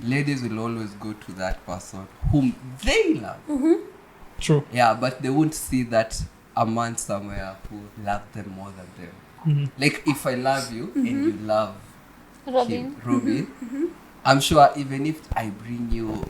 ladies will always go to that person whom they love. True. Yeah, but they won't see that a man somewhere who loves them more than them. Like if I love you and you love Robin, I'm sure even if I bring you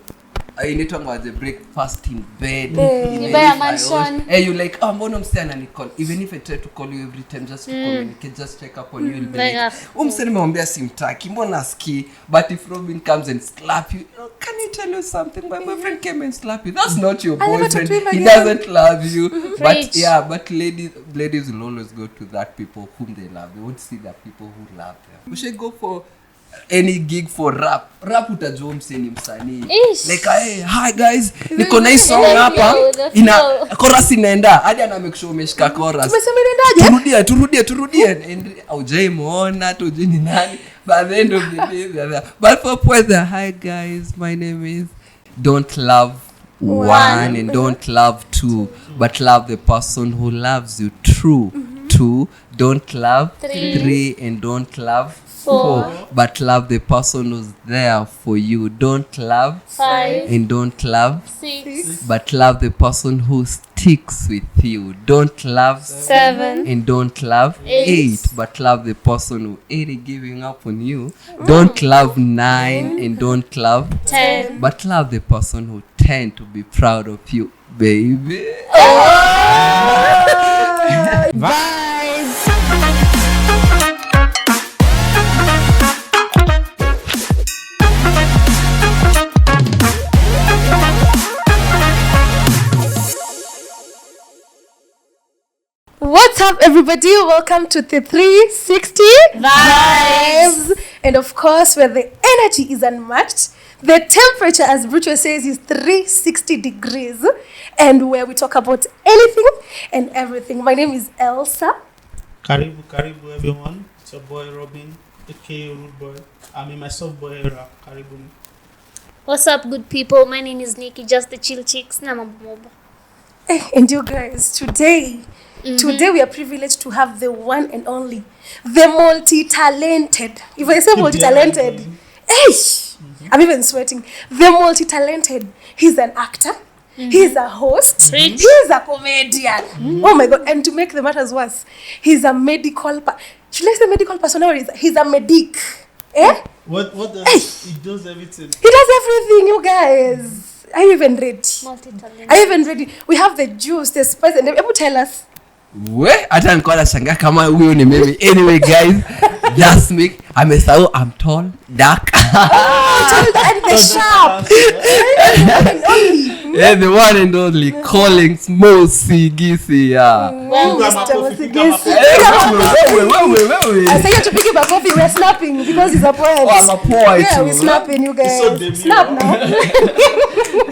you talking about the breakfast in bed, you buy a mansion, you like mbona msichana anicall, even if I try to call you every time just to communicate, just check up on you, you'll be like msichana nimemwambia simtaki, mbona aski. But if Robin comes and slap you, can you tell you something, my boyfriend came and slap you, that's not your boyfriend, he doesn't love you. But ladies will always go to that people whom they love. They won't see the people who love them. We should go for any gig for rap utajua msanii msanii like hi guys niko na hii song hapa ina chorus inaenda hadi ana make sure umeshika chorus tumesema inaendaje turudie and aujaimona tujini nani by the end of the day but for whether hi guys my name is don't love one and don't love two but love the person who loves you true. Two, don't love three and don't love four, but love the person who's there for you. Don't love five and don't love six, but love the person who sticks with you. Don't love seven and don't love eight, but love the person who ain't giving up on you. Don't love nine and don't love 10, but love the person who tend to be proud of you, baby. Vibes. What's up, everybody? Welcome to the 360 Vibes. And of course, where the energy is unmatched, the temperature, as Brucho says, is 360 degrees. And where we talk about anything and everything. My name is Elsa. Karibu everyone. It's your boy Robin, aka Rude Boy. I mean myself, boy Rap. Karibu. What's up, good people? My name is Nikki, just the chill chicks. And you guys, today we are privileged to have the one and only, the multi-talented. If I say multi-talented, I'm even sweating. The multi-talented. He's an actor. He's a host. He's a comedian. Oh my God. And to make the matters worse, he's a medical should I say medical personnel? He's a medic. What does he does everything? He does everything, you guys. Are you even ready? Multi-talented. Are you even ready? We have the juice, the spice, and able tell us. Hata nilikuwa nashangaa kama huyo ni mimi. Anyway guys, just me. I'm tall, dark. Tall and the sharp. Yeah, the one and only calling Mosigisi. Well, Mr. Mosigisi. I say you to pick up a coffee. We're snapping because he's a poet. Oh, I'm a poet. Yeah, we're snapping, you guys. So snap now.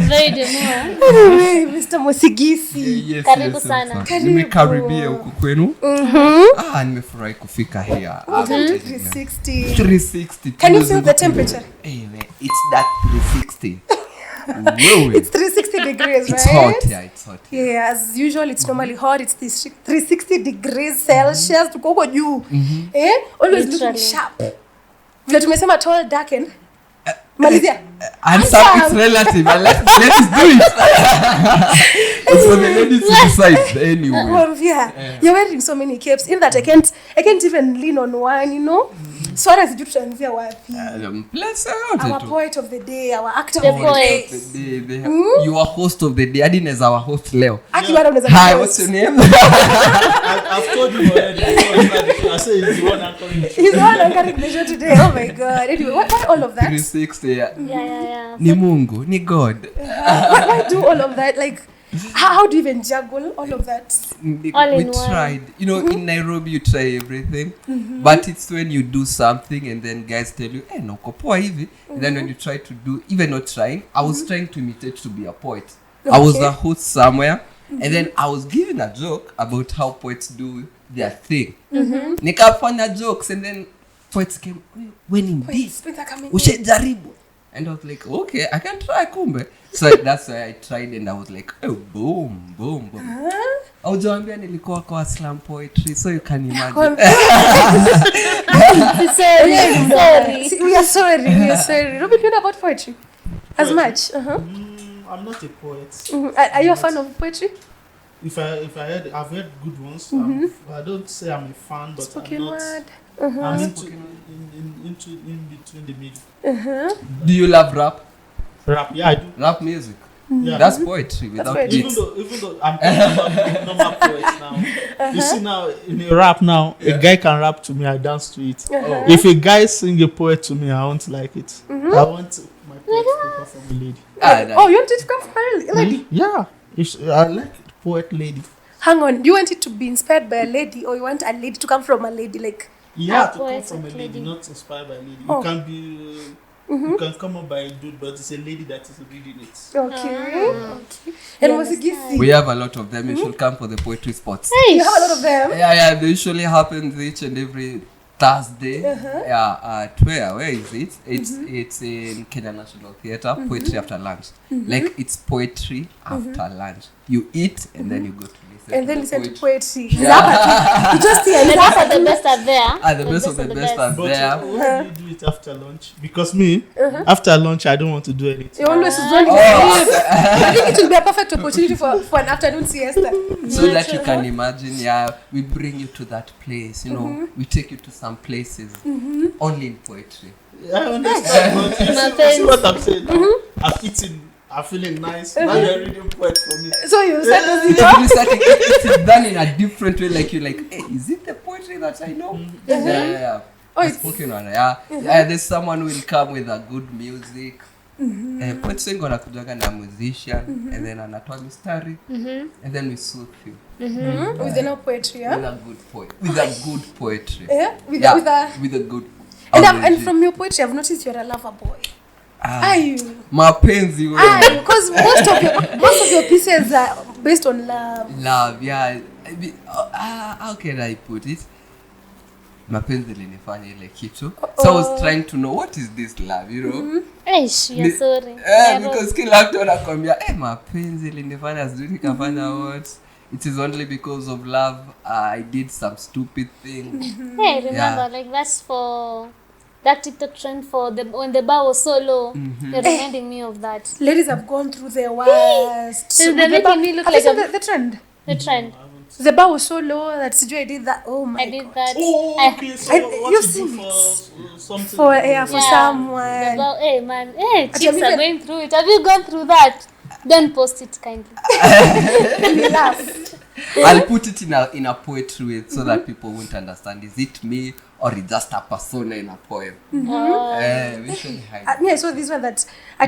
Very demure. Anyway, Mr. Mosigisi. Yes, Karibu sana. Nimekaribia huku kwenu. Nimefurahi kufika here. 360. Can you feel the temperature? It's that 360. It's 360 degrees, right? It's hot, yeah, it's hot. Yeah, as usual, it's normally hot. It's 360 degrees Celsius. Tuko juu. Always looking sharp. Vile tumesema tall, dark and Malizia. It's relative. Let's do it. It's for the ladies to decide anyway. Well, yeah. You're wearing so many capes in that I can't even lean on one, you know. So what is tutaanzia wapi? Our poet of the day, our actor the of poet. the day. You are host of the day. Adin is our host leo. Hi, what's your name? I've told you already. I say he's the one anchoring the show. He's the one anchoring the show today. Oh my God. Anyway, why all of that? 360, yeah. Yeah. Ni Mungu, ni God. Why do all of that? Like, how do you even juggle all of that? We tried. You know, in Nairobi you try everything. But it's when you do something and then guys tell you, no kopoa hivi. And then when you try to do, even not trying, I was trying to imitate to be a poet. Okay. I was a host somewhere. And then I was giving a joke about how poets do their thing. Nikafanya jokes and then poets came, when indeed, ushajaribu. And I was like, okay, I can try kumbe. So that's why I tried and I was like, oh, boom, boom, boom. Aujaambia nilikuwa kwa slam poetry, so you can imagine. We are sorry. Robin, you know about poetry? As much? I'm not a poet. Are you a fan of poetry? If I heard, I've heard good ones. I don't say I'm a fan, but Spoken I'm not. word. I'm into in between the middle. Do you love rap? Rap, yeah, I do. Rap music? Yeah. That's poetry without poetry. beats. Even though I'm talking about normal poets now. You see now in a rap now, a guy can rap to me, I dance to it. If a guy sing a poet to me, I won't like it. I want my poet to come from a lady. You want it to come from a lady? Yeah, I like poet lady. Hang on, do you want it to be inspired by a lady, or you want a lady to come from a lady? Like, Yeah, to come from a lady, not inspired by a lady. You can be, you can come up by a dude, but it's a lady that is reading it. okay. And Mosigisi, We have a lot of them. You should come for the poetry spots. you have a lot of them. Yeah, they usually happens each and every Thursday. Yeah, where is it? It's in Kenya National Theatre. Poetry after lunch. Like it's poetry after lunch. You eat and then you go to listen. And then listen to poetry. You just see The best of the best are there. The best of the best are But there. why do you do it after lunch? Because me, after lunch, I don't want to do anything. You always zoned in I think it will be a perfect opportunity for an afternoon siesta. So that you can imagine, we bring you to that place, you know, we take you to some places only in poetry. I understand, but you see what I'm saying? I've eaten, I'm feeling nice. Now you're reading poet for me. So you start It's done in a different way, like you're like, hey, is it the poetry that I know? Yeah. it's Spoken on, there's someone who will come with a good music. Poetry ngona kujaga na musician and then anatoa mistari and then we soothe you. with no poetry, yeah? With a good poet. With a good poetry. Yeah? With a good. and from your poetry, I've noticed you're a lover boy. Are you? Mapenzi wewe. Because most of your pieces are based on love. Love, yeah. How can I put it? Mapenzi linifanya ile kitu. So I was trying to know what is this love, you know? You're sorry. Because kila mtu anakuambia, mapenzi linifanya sijui nikafanya what. It is only because of love I did some stupid thing. Hey, remember, like that's for that TikTok trend for when the bar was so low. You're reminding me of that. Ladies have gone through their worst. They're making me look like the trend. the trend. The bar was so low that Siju, I did that. Oh my I did God. that. Oh, okay. So what you've you seen do for something? For Yeah. someone. About, hey man, chicks even- are going through it. Have you gone through that? Don't post it kindly. You laugh. I'll put it in a poetry way so that people won't understand. Is it me or is just a persona in a poem? We should hide. I saw this one that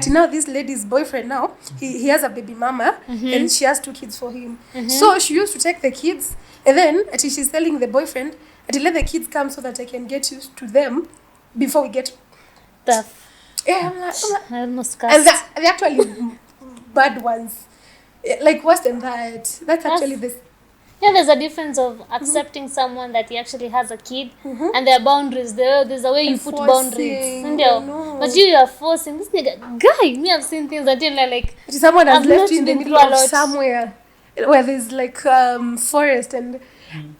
now this lady's boyfriend now he has a baby mama and she has 2 kids for him. So she used to take the kids and then she's telling the boyfriend let the kids come so that I can get used to them before we get. Tough. Yeah, I'm like, I almost and cursed. they're actually bad ones. Like worse than that. That's actually this. Yeah, there's a difference of accepting someone that he actually has a kid and there are boundaries. There's a way you put boundaries. No. But you are forcing this nigga. Guy, me have seen things until like Someone has I've left not you in the been middle through a of lot. somewhere where there's like forest and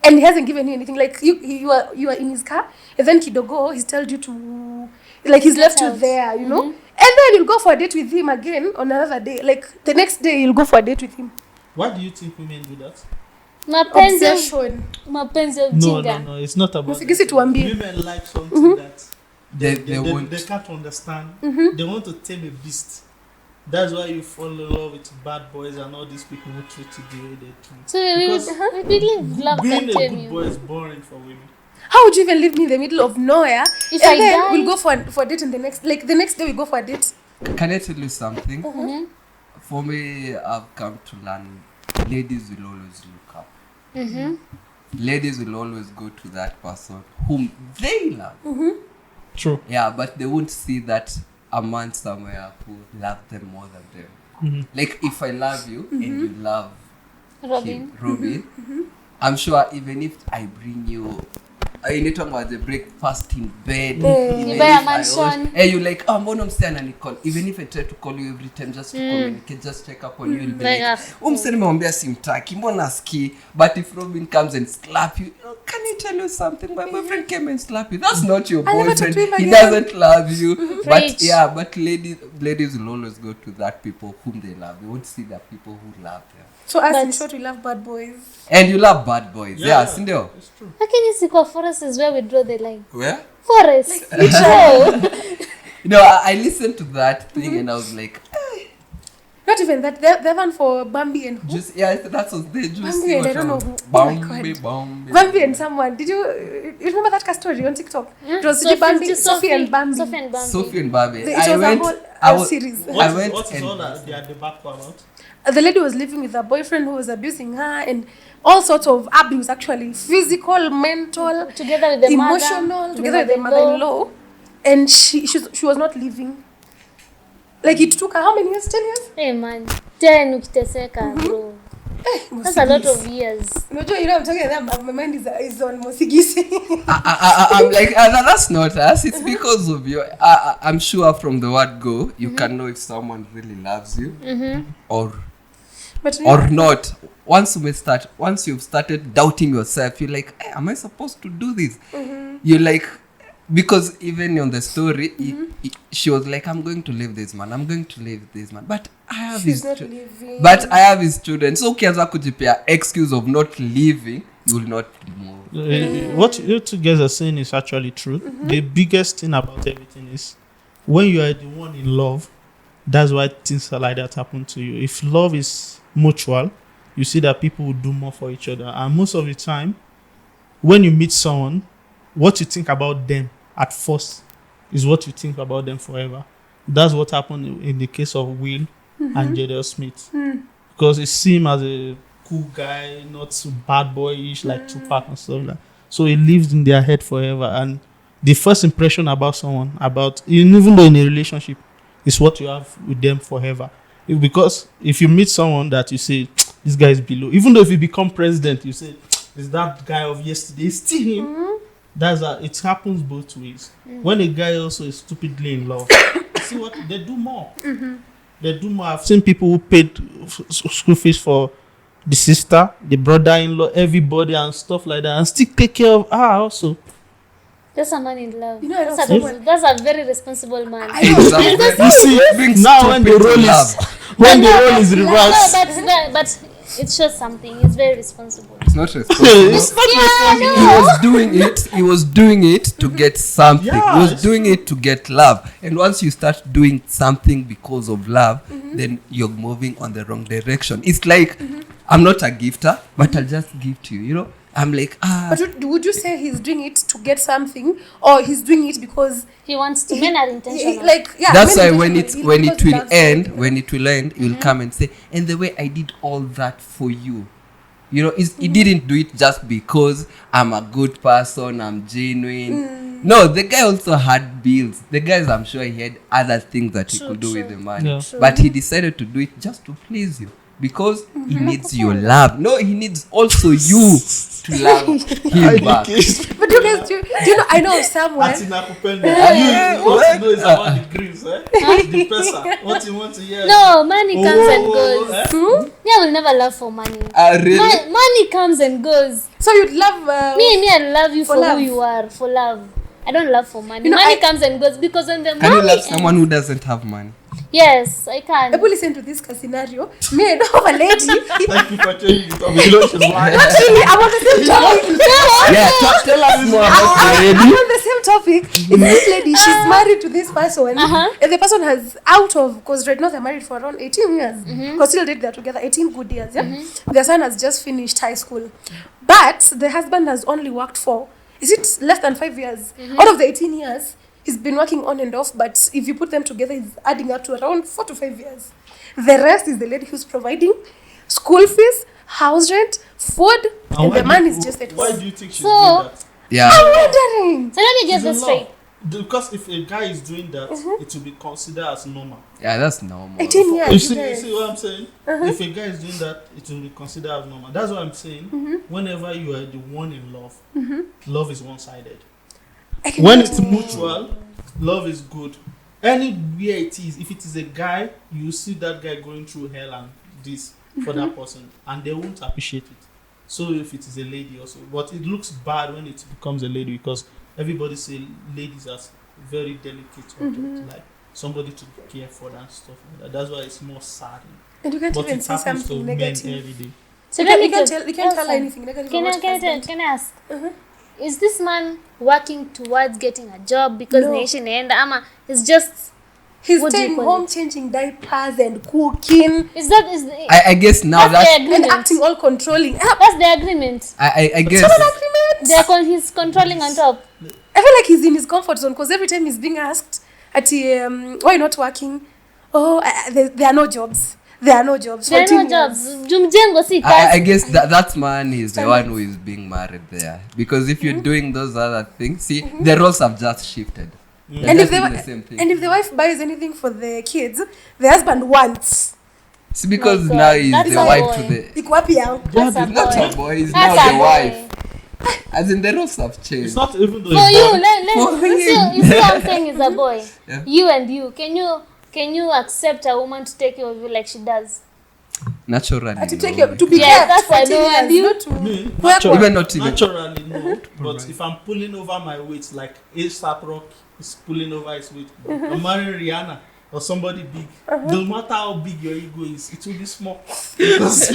he hasn't given you anything. Like you are in his car and then kidogo he's told you to he's left you out. there, you know. And then you'll go for a date with him again on another day. Like the next day you'll go for a date with him. Why do you think women do that? Obsession. mapenzi ya No, ujinga. no, it's not about Musigisi tuambie. women like something that They won't. they can't understand. They want to tame a beast. That's why you fall in love with bad boys and all these people who treat you the way they treat. So Because we believe love being can a tame good you. boy is boring for women. How would you even leave me in the middle of nowhere? If and I then die- we'll go for a date and the next day we go for a date. Can I tell you something? For me, I've come to learn ladies will always look up. Ladies will always go to that person whom they love. True. Yeah, but they won't see that a man somewhere who loves them more than them. Like if I love you and you love Robin. Robin, I'm sure even if I bring you you need to have the breakfast in bed. You buy a mansion. Hey, you like, mbona msichana Nicole? Even if I try to call you every time just to communicate, just check up on you, you'll be like, msichana nimemwambia simtaki, mbona ski? But if Robin comes and slap you, can I tell you something? My boyfriend came and slapped you. That's not your boyfriend. He doesn't love you. But yeah, but ladies will always go to that people whom they love. They won't see the people who love them. So as in short, we love bad boys. And you love bad boys. Yeah, sindio? It's true. Lakini siko forest is where we draw the line. Where? Forest. You know, I listened to that thing and I was like, Not even that. They're one for Bambi and who? just that was they just Bambi and I don't know who. Bambi. Bambi and someone. Did you remember that story on TikTok? It was Bambi, Sophie and Bambi. Sophie and Bambi. It was a whole series. What is all that they are the back about? The lady was living with a boyfriend who was abusing her and all sorts of abuse, actually, physical, mental, Together with the emotional, mother, together with the mother-in-law, and she was not leaving. Like it took her how many years? 10 years? Hey man, 10 ukiteseka bro. That's a lot of years. You know, I'm talking about my mind is on Mosigisi. I'm like, that's not us. It's because of you. I'm sure from the word go, you can know if someone really loves you or not. Once you've started doubting yourself, you're like, hey, am I supposed to do this? You're like, because even on the story, she was like, I'm going to leave this man. But I have his students. So ukianza kujipea excuse of not leaving, you will not move. What you two guys are saying is actually true. The biggest thing about everything is when you are the one in love, that's why things like that happen to you. If love is mutual, you see that people will do more for each other. And most of the time, when you meet someone, what you think about them at first is what you think about them forever. That's what happened in the case of Will and Jada Smith. Because it seemed as a cool guy, not so bad boyish like Tupac and stuff like that. So it lives in their head forever. And the first impression about someone, even though in a relationship, is what you have with them forever. Because if you meet someone that you say, this guy is below, even though if you become president, you say, is that guy of yesterday still him? It happens both ways. When a guy also is stupidly in love, see what they do more. They do more. I've seen people who paid school fees for the sister, the brother-in-law, everybody and stuff like that, and still take care of her also. That's a man in love. You know, that's a very responsible man. You see, now when the role is reversed. No, but it shows something. It's very responsible. It's not responsible. He was doing it to get something. Yeah, he was doing it to get love. And once you start doing something because of love, then you're moving on the wrong direction. It's like, I'm not a gifter, but I'll just give to you, you know? I'm like, But would you say he's doing it to get something, or he's doing it because he wants to? Men are intentional. that's why when it will end, you'll come and say, and the way I did all that for you, you know, he didn't do it just because I'm a good person, I'm genuine. No, the guy also had bills. The guys, I'm sure he had other things that he could do with the money. Yeah. But he decided to do it just to please you. Because he needs your love. No, he needs also you to love him back. But you guys, do you know, I know somewhere. What you want to know is about the griefs, the person. What you want to hear. No, money comes and goes. Me, I will never love for money. Really? Money comes and goes. So you'd love... Me, I love you for who you are, for love. I don't love for money. You know, money comes and goes because when the money... Can you love someone who doesn't have money? Yes, I can. I will listen to this scenario. Me, I know a lady. Thank you for changing the topic. Actually, I'm on the same topic. Yeah, tell us more about the lady. I'm on the same topic. It's this lady, she's married to this person. And the person has because right now they're married for around 18 years. Because still they're together, 18 good years. Yeah? Their son has just finished high school. But the husband has only worked for, is it less than 5 years? Out of the 18 years, he's been working on and off, but if you put them together, it's adding up to around 4 to 5 years. The rest is the lady who's providing school fees, house rent, food, and the man is just at home. Why do you think she's doing that? Yeah. I'm wondering. So let me get this straight. Because if a guy is doing that, it will be considered as normal. Yeah, that's normal. 18 years. You see what I'm saying? If a guy is doing that, it will be considered as normal. That's what I'm saying. Whenever you are the one in love, love is one-sided. When it's mutual, love is good. Anywhere it is, if it is a guy, you see that guy going through hell and this for that person, and they won't appreciate it. So if it is a lady also, but it looks bad when it becomes a lady because everybody say ladies are very delicate object, like somebody to care for and stuff like that. That's why it's more sad. And you can't But even it say happens to something men negative. every day. So You let me can't just- tell also, anything negative Can about husband. I ask? Is this man working towards getting a job because No. nation and ama is just He's What do you staying call home, it? changing diapers and cooking is that is the, I guess now that's the that and agreement. acting all controlling. That's the agreement. I guess It's not an agreement. He's controlling on top. I feel like he's in his comfort zone because every time he's being asked, why you not working? Oh, there are no jobs. There are no jobs. There are no 14 jobs. years. Jumjengo si I kazi. guess that man is the one who is being married there. Because if you're doing those other things, see, the roles have just shifted. They're And if, just they, doing the same thing. and if the wife buys anything for the kids, the husband wants. See, because My God, now he's that's the a wife boy. to the... Iko wapi yao? That's a He's not boy. a boy, he's That's now a the boy. wife. As in the roles have changed. It's not even though For it's you, born- you see what I'm saying is a boy. Yeah. You and you. Can you accept a woman to take care of you like she does? Naturally. To take no. your, to be Yeah, kept that's for I 10 know, years, and you- not to Me, work. Even not even. naturally no, but if I'm pulling over my weight like A$AP Rock is pulling over his weight, I'm marrying Rihanna or somebody big. No matter how big your ego is, it will be small. Because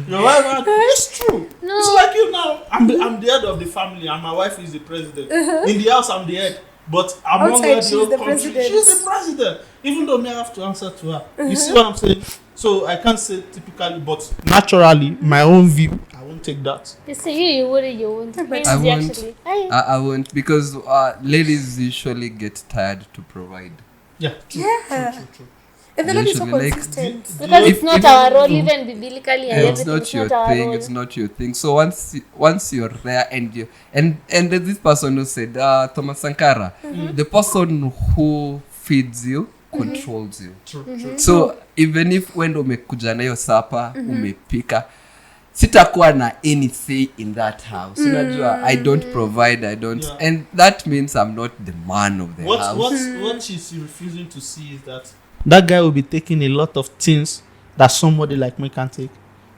your wife, it's true. No. It's like you now. I'm the head of the family, and my wife is the president. In the house, I'm the head. But among Outside, her, she's the whole the country, president. she's the president. Even though me I have to answer to her. You see what I'm saying? So I can't say typically, but naturally, my own view, I won't take that. You see, you wouldn't, you won't. Means I you won't. actually. I won't, because ladies usually get tired to provide. Yeah, true, Yeah. true, true. And the ladies are Usually, like, consistent. Because it's If- not if- our role, even biblically and It's everything. not It's your not our thing. role. It's not your thing. So once you're there and you and there's this person who said, Thomas Sankara, the person who feeds you controls you. True, true. So even if when umekuja na hiyo sapa umepika, sitakuwa na any say in that house. Unajua, I don't provide, I don't, Yeah. and that means I'm not the man of the house. What she's refusing to see is that guy will be taking a lot of things that somebody like me can take.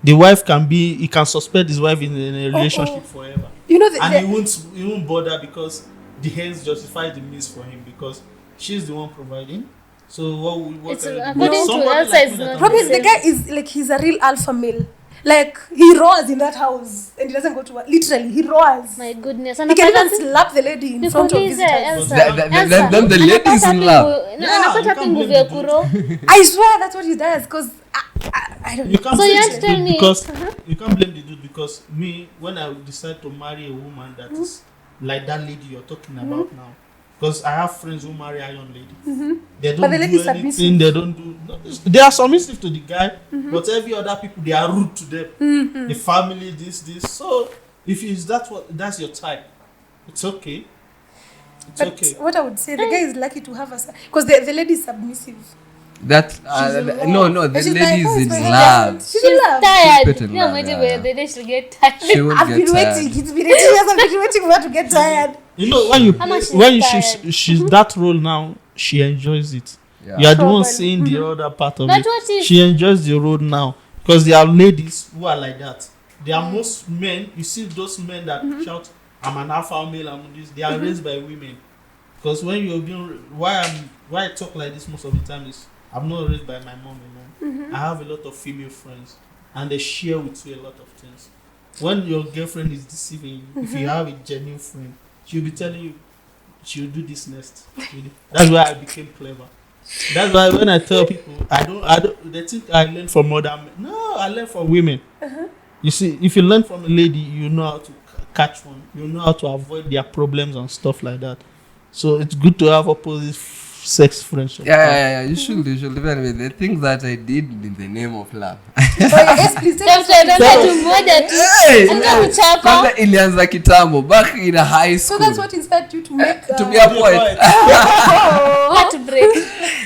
The wife he can suspect his wife in a relationship forever. You know, And he won't bother because the hands justify the means for him because she's the one providing. So what It's can you do? according to Somebody Elsa, like it's me that not- can Promise, do the it. guy is like, he's a real alpha male. Like, he roars in that house and he doesn't go to work. Literally, he roars. My goodness. He can even slap the lady in front of Nikuulize, visitors. Elsa. Then the ladies in love. Yeah, Anapata you wapi can't nguvu blame ya the dude. kuro? I swear that's what he does because I don't You know. can't So blame you the have to tell dude me- because you can't blame the dude because me when I decide to marry a woman that is like that lady you're talking about now. Because I have friends who marry a young lady. They don't But the lady do is anything. submissive. They don't do. They are submissive to the guy, but every other people they are rude to them. The family, this. So if it's that's your type, it's okay. It's But okay. what I would say, the guy is lucky to have us because the lady is submissive. That no, the And she's lady like, oh, is it's in my love. husband. She's in love. Tired. She's in Yeah, love, maybe yeah. the day she'll get tired. She won't I've get been tired. waiting. It's been 18 years. I've been waiting for her to get tired. You know when you How much when is she's that role now, she enjoys it. Yeah. You are the one Probably. seeing the other part of But it. what if- She enjoys the role now because there are ladies who are like that. There are most men. You see those men that shout, "I'm an alpha male." I'm this. They are raised by women. Because when you're being why I talk like this most of the time is I'm not raised by my mom alone. I have a lot of female friends, and they share with you a lot of things. When your girlfriend is deceiving you, if you have a genuine friend, she'll be telling you she'll do this next. That's why I became clever. That's why when I tell people I don't they think I learn from other men. No, I learn from women. You see, if you learn from a lady, you know how to catch one. You know how to avoid their problems and stuff like that. So it's good to have opposite sex friendship. Yeah, you should. Anyway, the things that I did in the name of love. Yes, please tell us. Kwanza ilianza kitambo back in a high school. So that's what inspired you to make To be a poet. Heartbreak.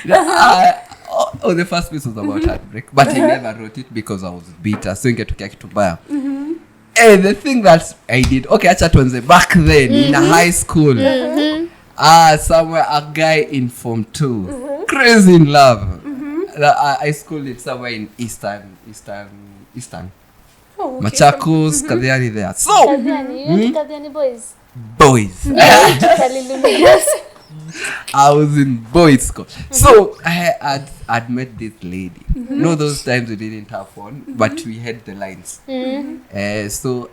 The first piece was about heartbreak, but I never wrote it because I was bitter. So ingetokea kitu baya. The thing that I did, okay, acha tuanze back then in a high school. Somewhere a guy in Form 2, crazy in love. I schooled it somewhere in Eastern. Oh, okay. Machakos, Kadhiani there. So, Kadhiani boys. boys. I was in boys' school. So I'd met this lady. No, those times we didn't have phone, but we had the lines. So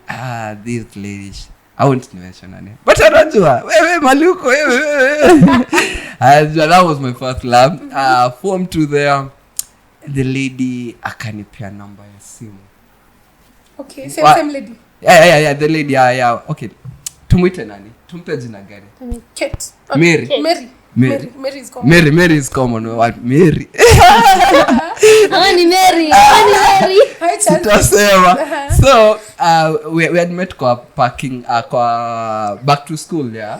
this lady, I won't mention her name, but anajua wewe maluko wewe. That was my first love. Form 2 there. The lady akanipea number ya simu. Okay, same lady. Yeah, the lady. Yeah. Okay. Tumuite nani? Tumpe jina gani? Kate. Mary. Mary is common. Mary is common. What? Mary. Ni Mary. Sitasema. So we had met kwa parking kwa back to school, yeah.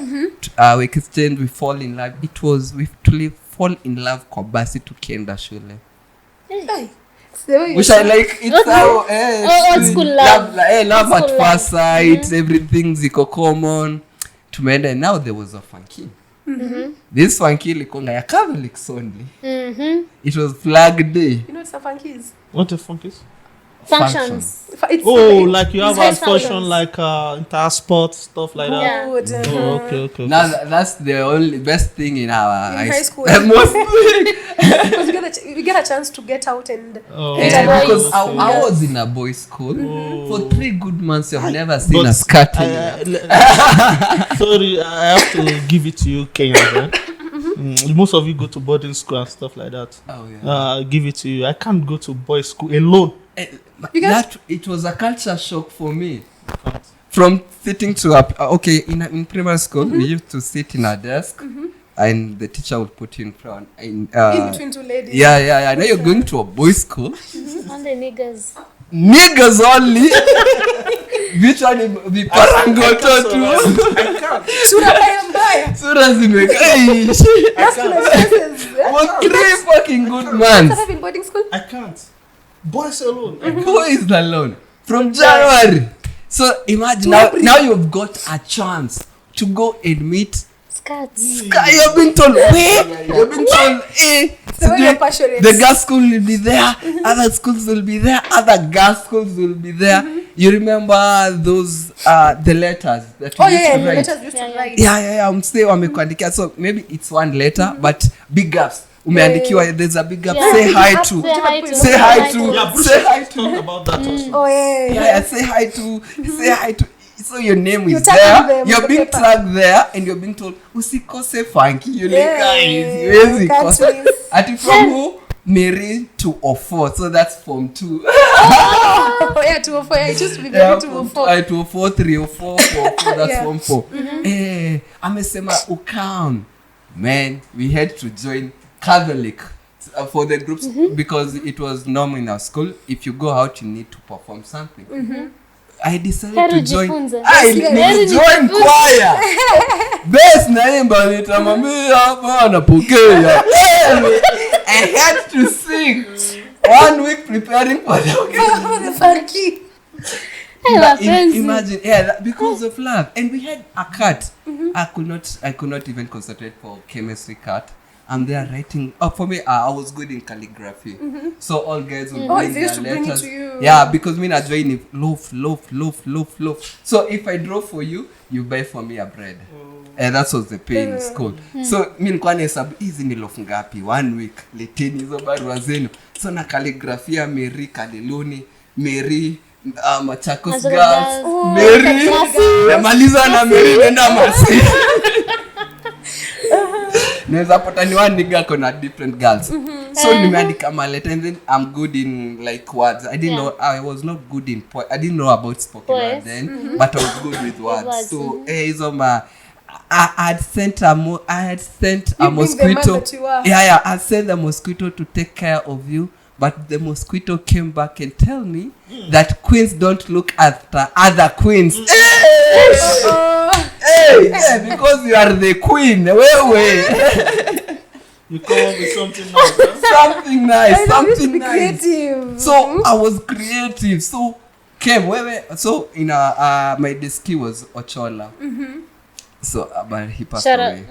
We exchanged, we fall in love. It was we actually fall in love kwa basi tukienda shule. Which I like. It's how old school love. Love at first sight. Everything ziko common. Tumeenda, and now there was a funky. This funky likonga ya Catholics only. It was Flag Day. You know what a funky is? What a funk is? Functions. It's Like you have a functions. function like intersport stuff like that. Yeah. Okay. Now that's the only best thing in our high school. Most Because you get a chance to get out and because I was in a boys' school for 3 good months. You've never seen a skirt. Sorry, I have to give it to you, Kenya. Most of you go to boarding school and stuff like that. Oh yeah. Give it to you. I can't go to boys' school alone. It was a culture shock for me. From sitting to in primary school, we used to sit in a desk, and the teacher would put you in front. In between 2 ladies. Yeah. Now you're going to a boys' school. And the niggas. Niggas only. Which one be parangoto tu? Sura zimekai. What 3 fucking good months. Have in boarding school? I can't. Boys alone. Boys alone from January. So imagine now you've got a chance to go and meet. Skirts. You're being told where? You're being told So when you're passionate. the girls' school will be there, other schools will be there, other girls' schools will be there. You remember those the letters that we used to the write? letters used to write. Yeah. Mstay wamekuandikia. So maybe it's one letter, but big ups. Umeandikiwa, there's a big up. Yeah. Say hi to. Say hi to. Yeah, Bruce Say hi talked to. about that also. Oh yeah. Yeah, say hi to. Say hi to. So your name You're is tagging there. them You're on the being paper. tagged there, and you're being told usikose funky. You're like Yeah, guys, can't miss. Ati from who? Mary to 04. So that's Form 2. Oh yeah, 204. Yeah, it used to be very 204. 204, 304, 404. That's Yeah. Form 4. Amesema ukam. Man, we had to join Catholic for the groups because it was normal in our school. If you go out, you need to perform something. I decided to join. I joined choir. Best naimba nitamwambia hapa anapokea. I had to sing 1 week preparing for the Funky. imagine, because of love. And we had a cat. I could not even concentrate for chemistry cat. I'm there writing. For me, I was good in calligraphy. So all guys would bring they used their to bring it letters. to you. Yeah, because me I join it loaf. So if I draw for you, you buy for me a bread. And that was the pay in school. So mi nilikuwa nahesabu hizi ni loaf ngapi 1 week. Leteni hizo barua zenu. So na calligraphy Mary Kaliluni, Mary Machakos girls, Mary namaliza na Mary nenda Masi. Naweza pata ni one nigga kona different girls. So nimeandika my letter, and then I'm good in like words. I was not good in I didn't know about spoken word then, but I was good with words. So hizo I had sent a You being the man mosquito. that you are. Yeah, I sent the mosquito to take care of you, but the mosquito came back and tell me that queens don't look after other queens. Hey, because you are the queen. Wait. You come up with something nice, huh? Something nice. I know, you should Something be nice. creative. So I was creative. So so in my deski was Ochola. So but he passed Shout away.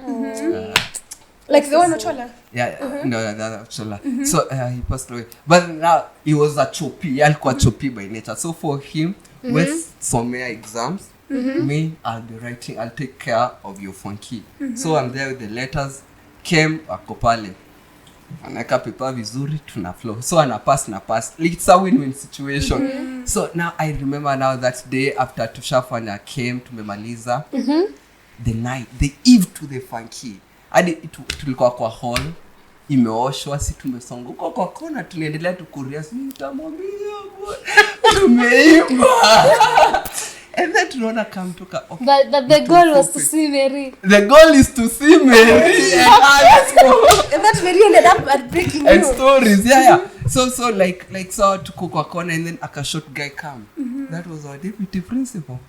Like the one Ochola. Yeah, no, Ochola. So he passed away. But now he was a chopi. Alikuwa chopi by nature. So for him, with some exams, me, I'll take care of your funky. So I'm there with the letters. Came ako pale. Anaweka paper vizuri, tuna flow. So na pass. It's a win-win situation. So now I remember now that day after tushafanya came, tumemaliza. The eve to the funky. Hadi tulikuwa kwa hall, imeoshwa, si tumesonga huko kwa kona, tunaendelea tukuria, nitamwambia tumeimba. And then tunaona kamtoka. But the goal was to see Mary. The goal is to see Mary And that Mary ended up at breaking and news. stories. Yeah. So like so tuko kwa kona and then a short guy come. That was our deputy principal.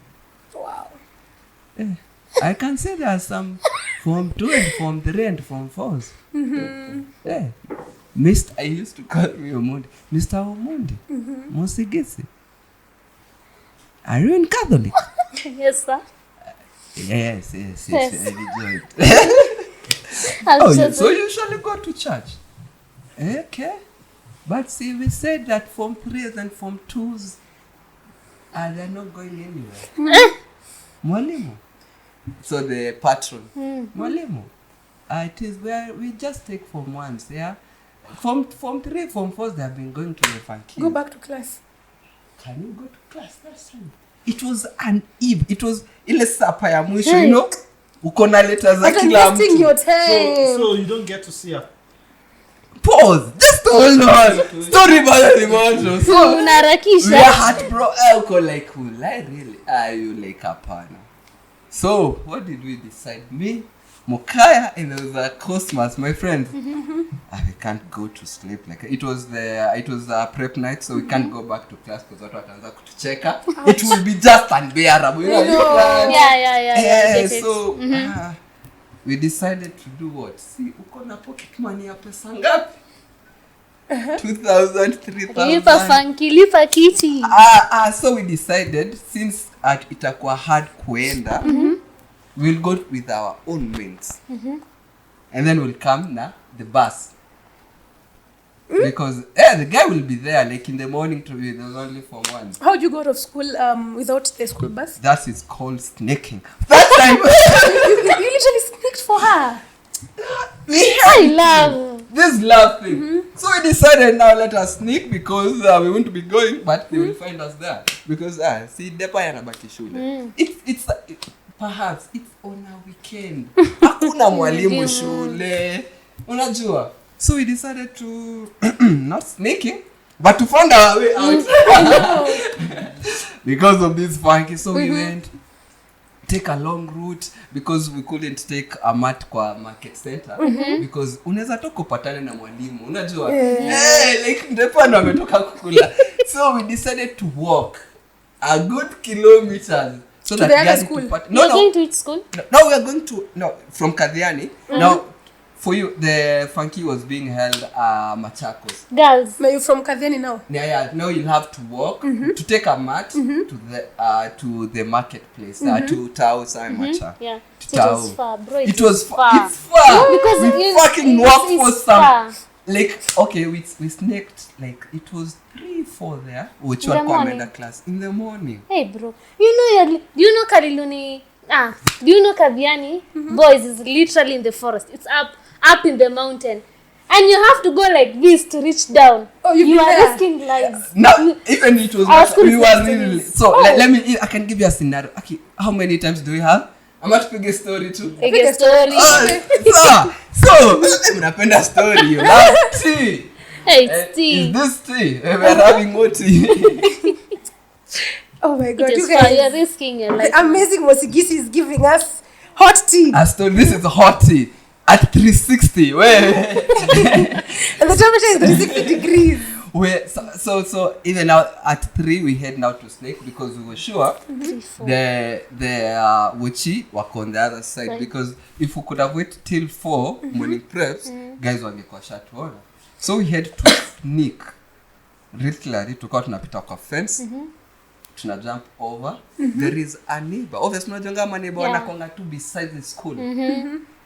Wow. Yeah. I can say there are some Form 2 and Form 3 and Form 4s. Yeah. I used to call me Omondi. Mr. Omondi. Mosigisi. Are you in Catholic? Yes, sir. Yes. Yes. I enjoyed. So you usually go to church? Okay. But see, we said that Form 3s and Form 2s they're not going anywhere. Mwalimu. So the patron. Mwalimu. It is where we just take Form 1s, yeah? Form 3, Form 4s, they have been going to the funky. Go back to class. Can you go to class that's time? It was an eve. It was ile sapa ya mwisho, you know? Uko na letters za kila Wasting mtu. your time. So you don't get to see her. Pause. Just hold on. Story bado ni moto. So we Unaharakisha. are heartbroken. Uko like, will I really? Are you like hapana? So what did we decide? Me, Mokaya, and there was a Cosmos, my friend. We can't go to sleep like it was a prep night, so we can't go back to class because watu wataanza kutucheka. It will be just unbearable. You know? Yeah. So we decided to do what? See, uko na pocket money ya pesa ngapi? 2,000, 3,000. Lipa funky, lipa kiti. So we decided since itakuwa hard kuenda, we'll go with our own means. And then we'll come na the bus. Because the guy will be there like in the morning to be there's only for one. How would you go to school without the school bus? That is called sneaking. That time You literally sneaked for her. we Love. this love thing. So we decided now let us sneak because we want to be going, but they will find us there because see depa yanabaki shule. It's perhaps it's on a weekend. Hakuna mwalimu shule. Unajua. So we decided to not sneaking, but to find our way out. Because of this funky, so we went take a long route because we couldn't take a mat kwa market center because unaweza toka upatane na mwalimu unajua like ndepa ndo ametoka kukula. So we decided to walk a good kilometers so to that the school. No, Going to which school? no, we are going to from Kadhiani. Now for you the funky was being held Machakos. Girls. Are you from Kadhiani now? Yeah. Now you'll have to walk to take a mat to the marketplace to Tao Macha. Yeah. To It was far, bro. It was far. It's far. Because we it's- fucking it's- walked for it's some. far. Like okay, we snaked like it was 3-4 there. Which In the one come morning. in the class in the morning. Hey, bro. Do you know Kariluni? Do you know Kadhiani? Boys is literally in the forest. It's up in the mountain. And you have to go like this to reach down. Oh, you've you been are there? risking lives. Now even it was Our school we is were next to really this. so let me I can give you a scenario. Okay, how many times do we have? I'm about to pick a story too. Like a story. So mnapenda story you love tea. Hey, it's tea. Is this tea? We're having more tea. Oh my God, It you is far. You're guys. risking your life. The amazing Mosigisi is giving us Hot tea. I told this is hot tea at 360. Where And the temperature is 360 degrees. where so even now at 3 we head now to Snake because we were sure the Wuchi were on the other side, Right. because if we could have waited till 4 morning preps, guys wangekuwa shatuona. So we had to sneak. Literally tukawa tunapita kwa fence, tuna jump over. There is a neighbor, obviously unajonga ma neighbor wanakonga tu beside the school.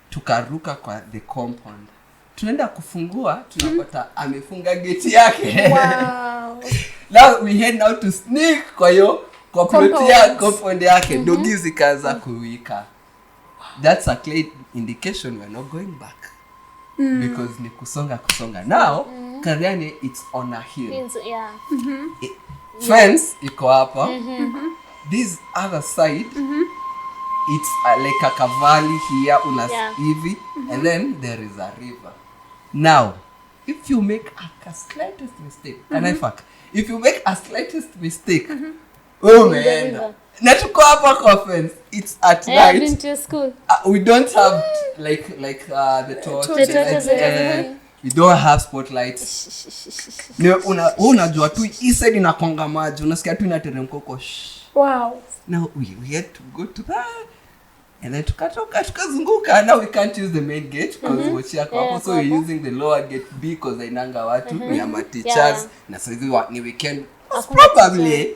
Tukaruka kwa the compound, tunaenda kufungua, tunapata amefunga gate yake. Wow. Now we head now to sneak kwa hiyo kwa plot ya compound yake. Dogi zikaanza kuwika. That's a clear indication we're not going back. Because ni kusonga. Now Kariani, it's on a hill. Means, yeah. Fence iko hapa. This other side, it's like a valley here una hivi, and then there is a river. Now if you make a slightest mistake, can I fuck? If you make a slightest mistake, oh man, na tuko hapa kwa fence, it's at I have night. been to your school. We don't have like the torches. The torches and everything. We don't have spotlights. Unajua tu hii side inakonga maji, unasikia tu inateremka huko. Wow. Now we had to go to that, and then tukazunguka. Now we can't use the main gate because watch hapo, so we're using the lower gate B because inanga watu ni ama teachers na sasa ni weekend probably.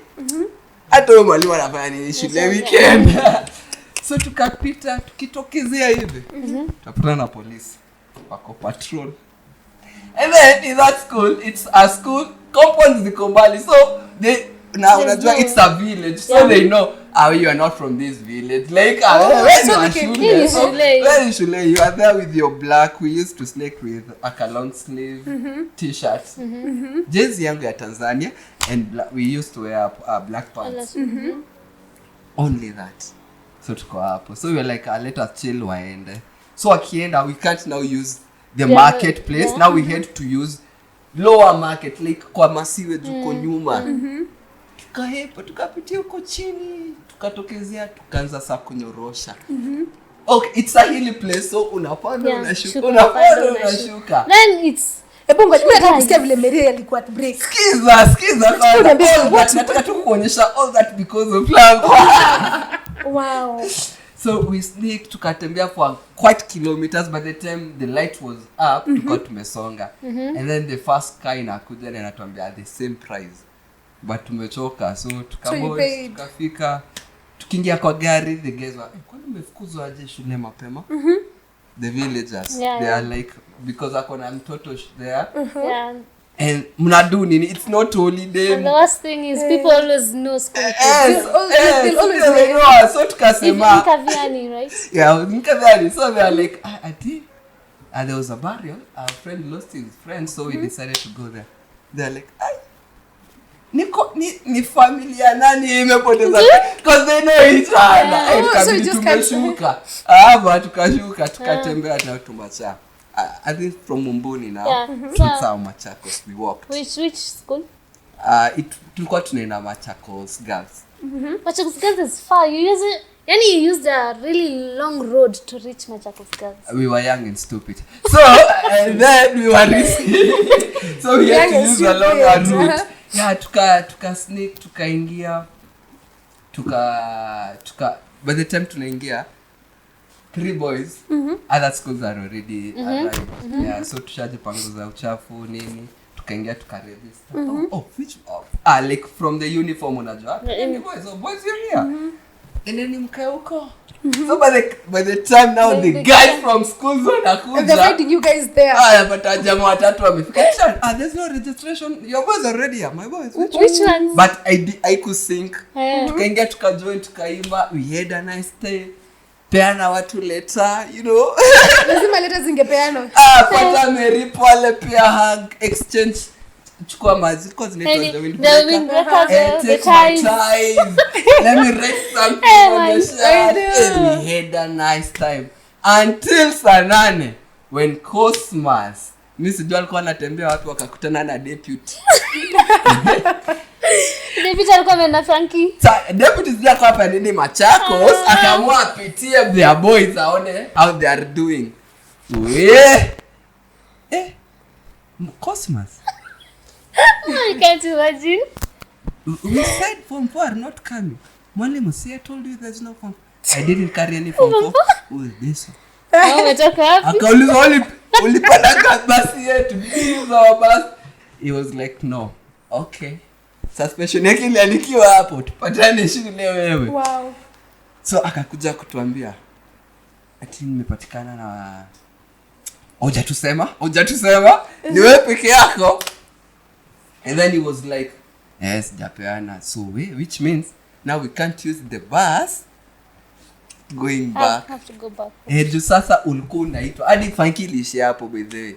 Hata mwalimu anafanya nini shule weekend. So tukapita tukitokezea hivi, tukapata na polisi wako patrol. And then in that school, it's a school, compounds ziko mbali, so they now unajua it's a village, so they know you are not from this village, like where shule you are there with your black. We used to snake with a long sleeve t-shirts, jersey yangu ya Tanzania, and we used to wear black pants, only that. So tuko hapo, so we were like let us chill waende. So akienda we can't now use the marketplace. Now we had to use lower market, like kwa masiwe juko nyuma. Tukahepa tukapitia huko chini, tukatokezea tukaanza saa kunyorosha. Okay, it's a hilly place, so unapanda unashuka, unapanda unashuka. Then it's Hebu ngoja mimi nataka kusikia vile Mary alikuwa at break. Skiza nataka tu kuonyesha all that because of love. Wow. So we sneaked, tukatembea for quite kilometers. By the time the light was up, tukawa tumesonga. And then the first car inakuja na inatuambia the same price. But tumechoka, so tukafika, tukiingia kwa gari, the guys were, kwani umefukuzwa aje shule mapema? The villagers, they are like, because akona mtoto there. And mnadu nini, it's not holiday. And the worst thing is people always know school. They'll always know. So tukasema Kaviani, right? yeah, Kaviani. So they are like, there was a burial, our friend lost his friend, so we decided to go there. They are like, ni familia nani imepoteza, because they know each other. So you just tumeshuka tukashuka tukatembea na tumacha. I think from Mumbuni now. It's our Machakos we walked. Which school? Tulikuwa tunaenda Machakos Girls. Machakos Girls is far. You used a really long road to reach Machakos Girls. We were young and stupid. So and then we were risky. So we had to use a longer route. Yeah, tuka sneak, tukaingia. By the time tunaingia, 3 boys, other schools are already arrived. Yeah, so tushajipanguza uchafu nini, tukaingia tukaregister. Which like from the uniform unajua. Boys you're here. And then mkae huko. So by the time now the guys from schools wanakuja. And they're finding you guys there. But jamaa watatu wamefika. There's no registration. Your boys already here. My boys. Which ones? But I could sing. Tukaingia tukajoin tukaimba. We had a nice day. Peana watu letter, you know. Lazima letter zingepeana. Pata Mary pale pia hug exchange. Chukua maji kwa zinaitwa the windbreaker. The ties. Let me write something on the shirt. And we had a nice time until saa 8 when Cosmas Mimi sijua alikuwa anatembea watu wakakutana na deputy. Deputy alikuwa ameenda Frankie. Deputy sijua kwa hapa nini Machakos, akaamua apitie their boys aone how they are doing. Cosmas. I can't imagine. We said Form 4 are not coming. Mwalimu, see, I told you there's no Form 4. I didn't carry any Form 4. Who is this? Umetoka wapi? Akauliza ulipanda basi yetu, this our bus. He was like, no. Okay. Suspension yake iliandikiwa hapo, tupatane shule wewe. Wow. So akakuja kutuambia ati nimepatikana na Hojatusema ni wewe peke yako. And then he was like, yes, japeana. So which means now we can't use the bus going back. Have to go back. Juu sasa ulikuwa unaitwa hadi Frankie lishi hapo by the way.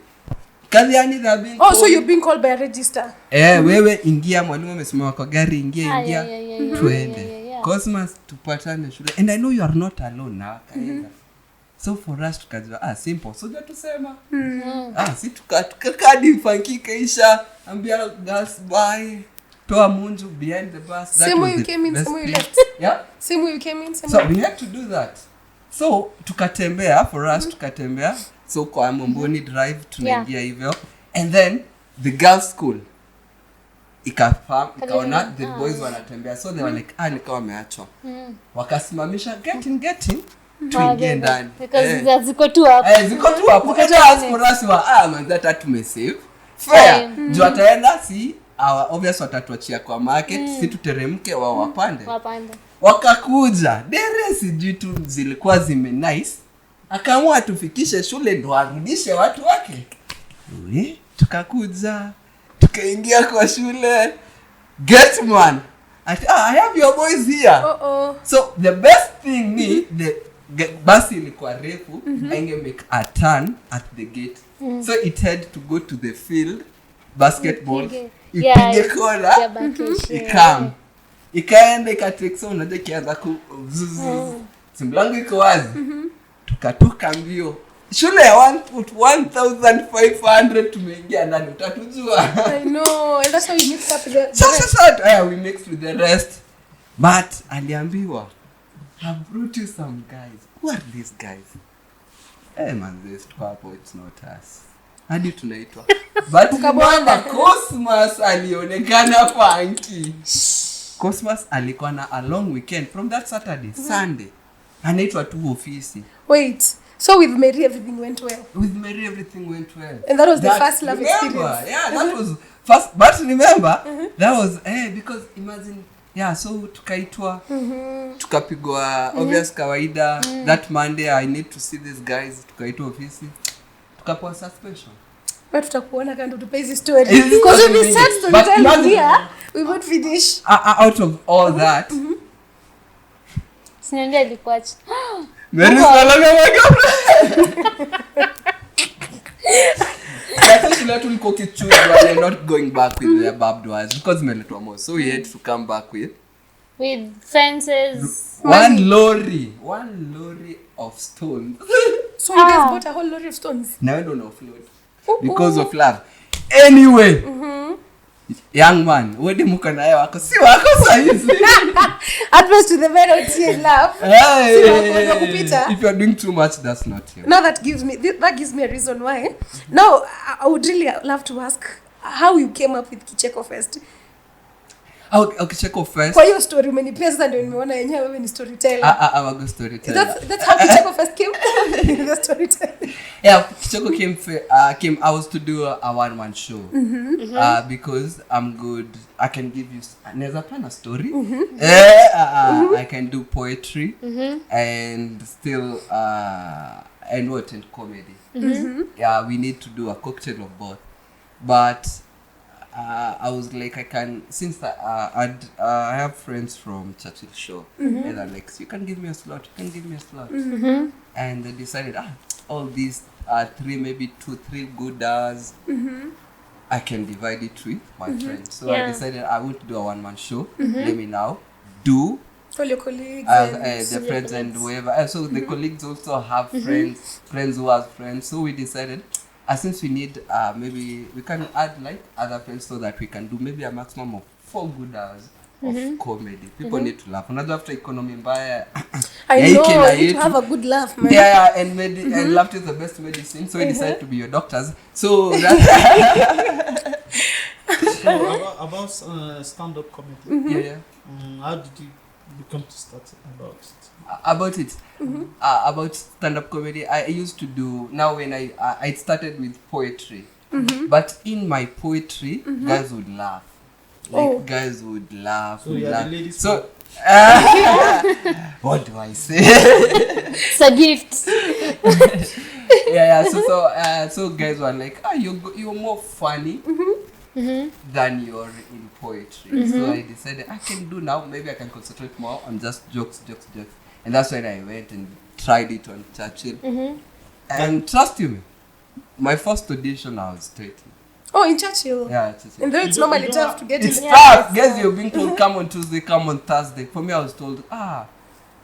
Kazi yani dhabi. Oh, so you're being called by a register. Wewe ingia, mwalimu amesimama kwa gari, ingia. Twende. Cosmas tupatane shule. And I know you are not alone now. So for us tukajua simple. So tusema. Si tukakadi Frankie kaisha ambia girls bye. Toa munju behind the bus. Same way you came in, same way you left. Yeah. Same way you came in, same So way. we had to do that. So tukatembea for us tukatembea. So kwa Momboni drive tunaingia hivyo. And then the girls school ikaona the boys wanatembea. So they were like nikawa wameachwa. Wakasimamisha getting tuingie ndani. Because ziko tu hapo. Ziko tu hapo. As for us manzata tumesave. Fair. Juu ataenda si obvious watatuachia kwa market, si tuteremke wao wapande. Wakakuja dere sijui tu zilikuwa zime nice, akaamua tufikishe shule ndo arudishe watu wake. Tukakuja tukaingia kwa shule, Gateman I have your boys here. So the best thing ni the basi ilikuwa refu, ainge make a turn at the gate. So it had to go to the field basketball, ipige kona, ikaenda ikateksa, unajua kianza simlangu iko wazi. Tukatoka mbio shule ya 1500 tumeingia ndani, utatujua. I know, and that's how you mix up with the rest. We mixed with the rest. But aliambiwa, I brought you some guys. Who are these guys? Man, this hapo, it's not us. Hadi tunaitwa. But Cosmas alionekana funky. Cosmas alikuwa na a long weekend from that Saturday, Sunday. Anaitwa tu ofisi. Wait, so with Mary everything went well? With Mary everything went well. And that was the first love experience? Yeah, that was first. But remember, that was, because imagine, so tukaitwa, tukapigwa, obvious kawaida, that Monday I need to see these guys, tukaitwa ofisi, tukapewa suspension. But tutakuona kando tupe hizi story. Because when we start storytelling here, we won't finish. Out of all that, Siniambia ilikuacha. Mary is no longer my girlfriend. Actually, tulikuwa kichuo, we are not going back with the barbed wires because meletwa more. So we had to come back with fences. One lorry of stones. So you guys bought a whole lorry of stones? Now I don't offload because of love. Anyway, young man, wedi muko naye wako si wako saizi. Advice to the men out here in love. If you're doing too much, that's not you. Now that gives me a reason why. Now I would really love to ask how you came up with Kicheko Fest. Kicheko Fest. Kwa hiyo story umenipea sasa ndio nimeona yenyewe wewe ni storyteller. I'm a good storyteller. That's how Kicheko Fest came. The storytelling. Yeah, Kicheko came. I was to do a one-man show because I'm good. I can give you. Neza plan a story. I can do poetry and still and comedy. Yeah, we need to do a cocktail of both, but. I was like, I can, since I have friends from Churchill Show, and they're like, so you can give me a slot, and they decided, all these 3 good hours, I can divide it with my friends. So I decided I would do a one-man show. Let me now do all your colleagues, the friends and whoever. So the colleagues also have friends who have friends. So we decided, since we need maybe we can add like other friends so that we can do maybe a maximum of 4 good hours of comedy. People need to laugh. Unajua after economy mbaya I know you need to have a good laugh, man. yeah, and laughter is the best medicine, so we decided to be your doctors. So that's So about stand-up comedy. yeah. How did you become to start about it? About stand-up comedy, I used to do. Now when I started with poetry, but in my poetry, guys would laugh. Like guys would laugh. So yeah, the ladies. So what do I say? It's a gift. yeah. So guys were like, you're more funny than you're in poetry. So I decided I can do now. Maybe I can concentrate more on just jokes. And that's when I went and tried it on Churchill. And trust you me, my first audition I was 30. Oh, in Churchill. Yeah, Churchill. And though it's normally tough to get It's in. tough. Guys, you're being told come on Tuesday, come on Thursday. For me, I was told,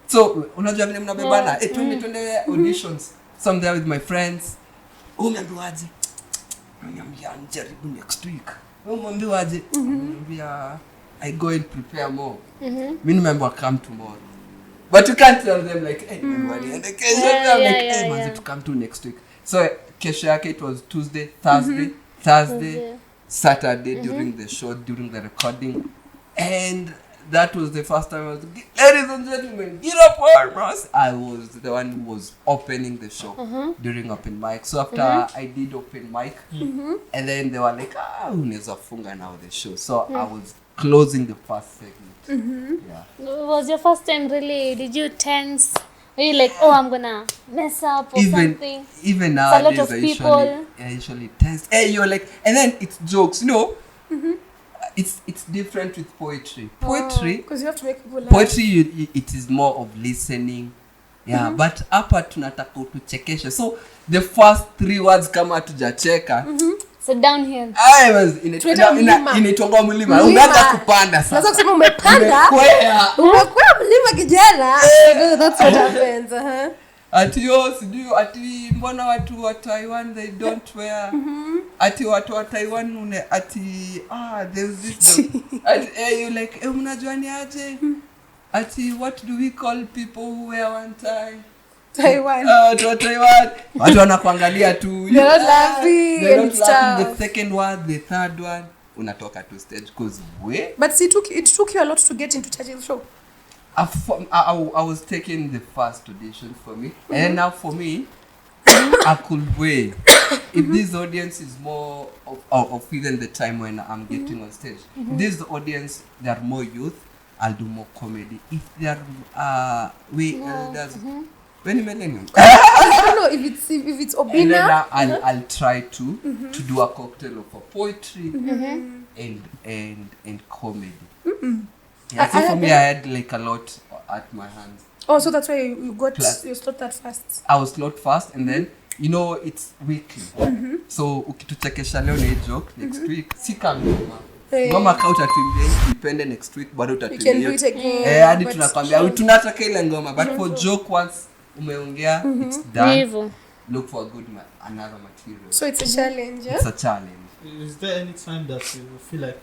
So, unajua vile mnabebana, twende auditions. So I'm there with my friends. Umeambiwaje? Unaniambia njaribu next week. Umeambiwaje? Unaniambia I go and prepare more. Me remember come tomorrow. But you can't tell them like, hey, everybody, and hey, man, to come to next week. So, kesho yake it was Tuesday, Thursday, Saturday during the show, during the recording. And that was the first time I was like, ladies and gentlemen, get up for us. I was the one who was opening the show during open mic. So after I did open mic, and then they were like, unaweza funga now the show. So I was closing the first segment. Yeah. Was your first time really? Did you tense? Were you like, I'm gonna mess up or something? Even It's a lot nowadays, of people. I usually tense. Hey, you're like, and then it's jokes, It's different with poetry. Poetry, Because you have to make people laugh. poetry, it is more of listening. Yeah, but hapa tunataka utuchekeshe. So the first 3 words kama hatujacheka. So downhill. I was inaitwa mlima. Unaanza kupanda sasa. Unaweza kusema umepanda. Umekwea mlima kijana. That's what happens. Ati sijui mbona watu wa Taiwan they don't wear ati watu wa Taiwan there's this ati you like mnajua ni aje ati what do we call people who wear one tie Taiwan. Taiwan watu wanakuangalia tu They're not laughing and stuff. The second word, the third one unatoka to stage cause But it took you a lot to get into Churchill show. I was taking the first audition for me, and now for me, I could wait. If this audience is more of even the time when I'm getting on stage, if this audience they are more youth, I'll do more comedy. If they are way elders, when millennium, I don't know if it's Obina. and then I'll try to do a cocktail of a poetry and comedy. Yeah, so for me, I had like a lot at my hands. Oh, so that's why you slot that fast. I was slot fast, and then it's weekly. So ukituchekesha leo na joke next week, si kama ngoma kauta tuimbie ipende next week bado utatuimbia. You can do it again. Hadi tunakwambia tunataka ile ngoma, but for joke once umeongea it's done. Look for another material. So it's a challenge. It's a challenge. Is there any time that you feel like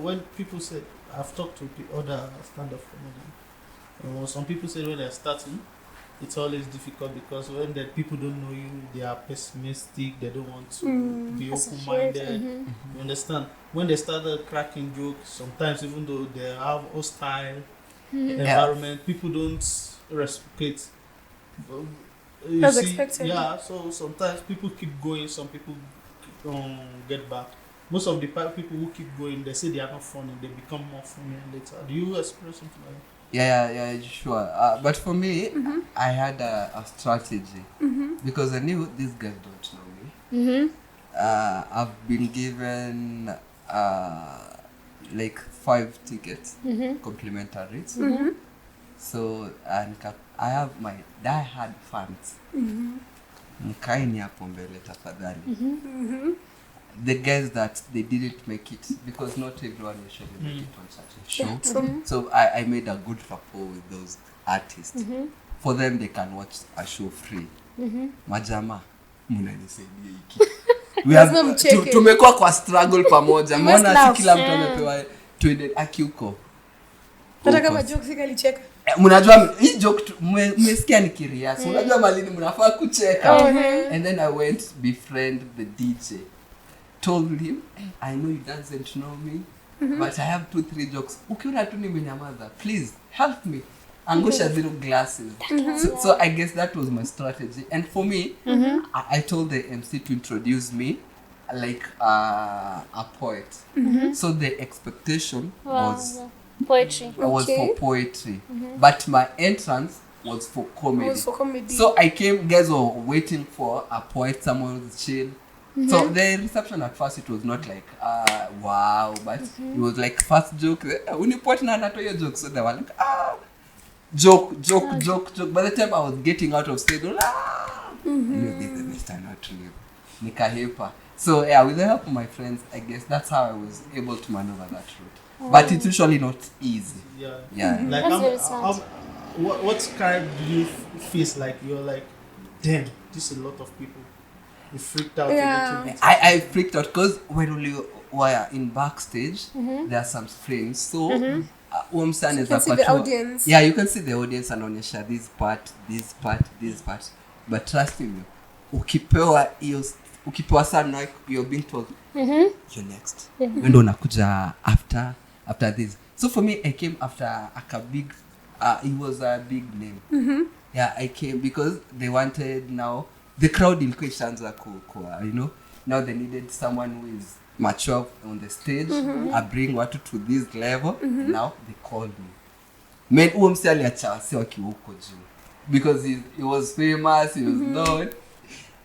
when people say I've talked to other stand-up comedians. Some people say when they're starting, it's always difficult because when the people don't know you, they are pessimistic. They don't want to be open-minded. You understand? When they started cracking jokes, sometimes even though they have hostile environment, people don't reciprocate. That's expected. Yeah. So sometimes people keep going. Some people get back. Most of the people who keep going, they say they are not funny. They become more funny later. Do you experience something like that? Yeah, sure. But for me, I had a strategy because I knew these guys don't know me. I've been given like 5 tickets, complimentary. So and I have my die-hard fans. Mkaeni hapo mbele tafadhali. The guys that they didn't make it because not everyone usually make it on such a show. So I made a good rapport with those artists. For them, they can watch a show free. Majama, mnanisaidia hiki. We have Lazima mcheke. tumekuwa kwa struggle pamoja. You must Mbona laugh. si kila mtu amepewa twende akiuko. Hata kama joke sikalicheka. Mnajua hii joke mmesikia ni curious. Unajua malini mnafaa kucheka. And then I went befriend the DJ. Told him, I know he doesn't know me, but I have 2-3 jokes. Ukiona tu nimenyamaza, please help me. Angusha zero glasses. So I guess that was my strategy. And for me, I told the MC to introduce me like a poet. So the expectation was poetry. was for poetry, but my entrance was for comedy. So I came, guys were waiting for a poet, someone who's chill. So the reception at first, it was not like wow, but it was like first joke unipot na anatoa joke, so they were like joke. By the time I was getting out of stage, this is the best time not to live. Nikahepa. So yeah, with the help of my friends, I guess that's how I was able to maneuver that route. But it's usually not easy. Yeah. Like That's very sad. what kind do you face like you're like, damn, this is a lot of people. You freaked out a little bit. I freaked out because when we were in backstage, there are some frames. So Umsan is You can see the audience. Yeah, you can see the audience and onyesha this part. But trust me, ukipewa sana, you're being told you're next. When unakuja after this. So for me, I came after a big it was a big name. Yeah, I came because they wanted now the crowd ilikuwa ishaanza kukua, you know. Now they needed someone who is mature on the stage, bring watu to this level. Now they called me. Men umsi aliacha si wakiwa huko juu because he was famous, he was known.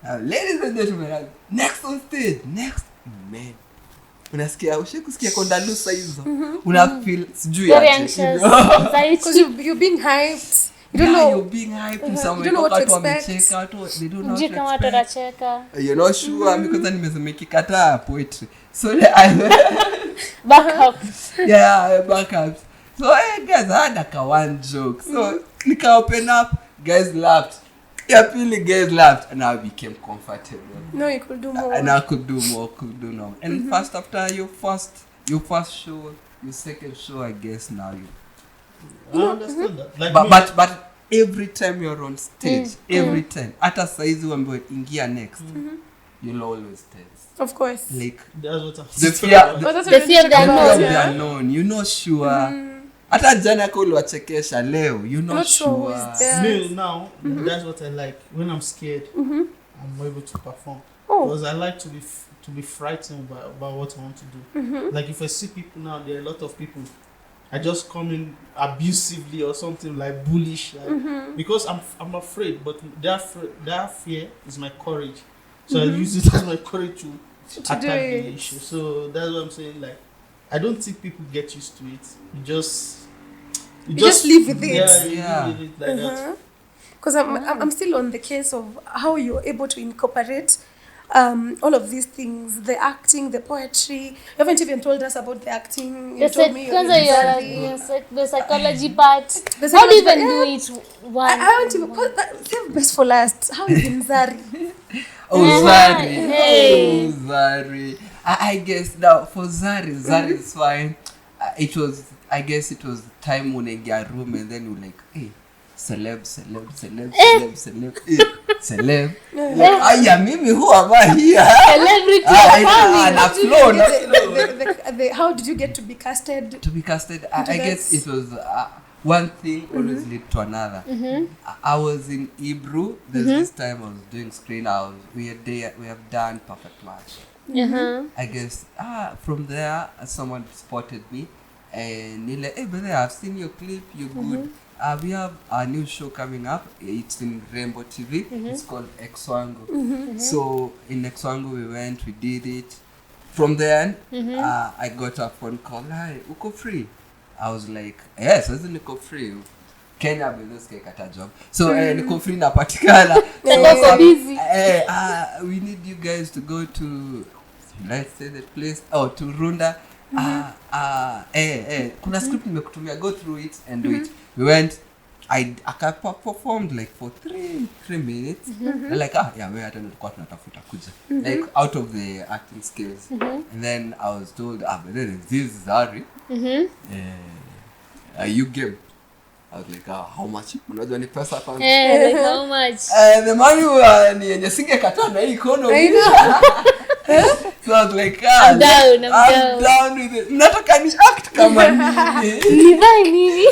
Ladies and gentlemen, next on stage, next man. Unasikia kusikia kondalusa hizo. Una feel sijui aje. Because you're being hyped. You don't know. You're being hyped. You don't know what to expect. They don't know what to Kama watu watacheka. You're not sure because nimesema kikataa poetry. So Back up. yeah, back up. So guys, I had one joke. So nika open up, guys laughed. Yeah, really guys laughed, and I became comfortable. No, you could do more. And I could do more, And first after your first show, your second show, I guess now you. I understand that. Like But every time you're on stage, every time, hata saizi wambiwe ingia next, you'll always tense. Of course. Like that's what the fear The fear of the unknown. the unknown. You're not sure. Hata jana kwa uliwachekesha leo, you're not sure. who is there. me now, that's what I like. When I'm scared, I'm able to perform. Because I like to be frightened about what I want to do. Like if I see people now, there are a lot of people. I just come in abusively or something like bullish, like, because I'm afraid. But that fear is my courage. So I use it as my courage to attack the issue. So that's what I'm saying. Like I don't think people get used to it. You just live with it. Yeah, you live with it like that. Because I'm still on the case of how you're able to incorporate all of these things, the acting, the poetry. You haven't even told us about the acting. You told me The psychology part. The How do you psychology even part, do it? One. I haven't even save best for last. How is Nzari? Zari. I guess now for Zari is fine. I guess it was time when I get room and then you like, hey, celeb. Like, mimi who am I here? Celebrity How did you get to be casted? To be casted, I guess it was one thing always lead to another. I was in Hebrew. There's this time I was doing screen. We have done Perfect Match. I guess from there someone spotted me and he like, hey brother, I've seen your clip, you're good. We have a new show coming up. It's in Rainbow TV. It's called Exwango. So in Exwango we did it. From there I got a phone call. Hi, uko free? I was like, yes, isn't uko free? Kenya bezoske kata job. So niko free napatikana. So busy. We need you guys to go to, let's say the place, to Runda. Kuna script nimekutumia, go through it and do it. We went, I performed like for 3 minutes. Like wewe hata nilikuwa tunatafuta kuja. Like out of the acting skills. And then I was told, but then this is Zari. You give. I was like, how much? Unajua ni pesa kwa. Like how much? The money ni yenye singekataa na hii economy. So I was like, I'm down with it. Nataka ni act kama nini. Nivai nini?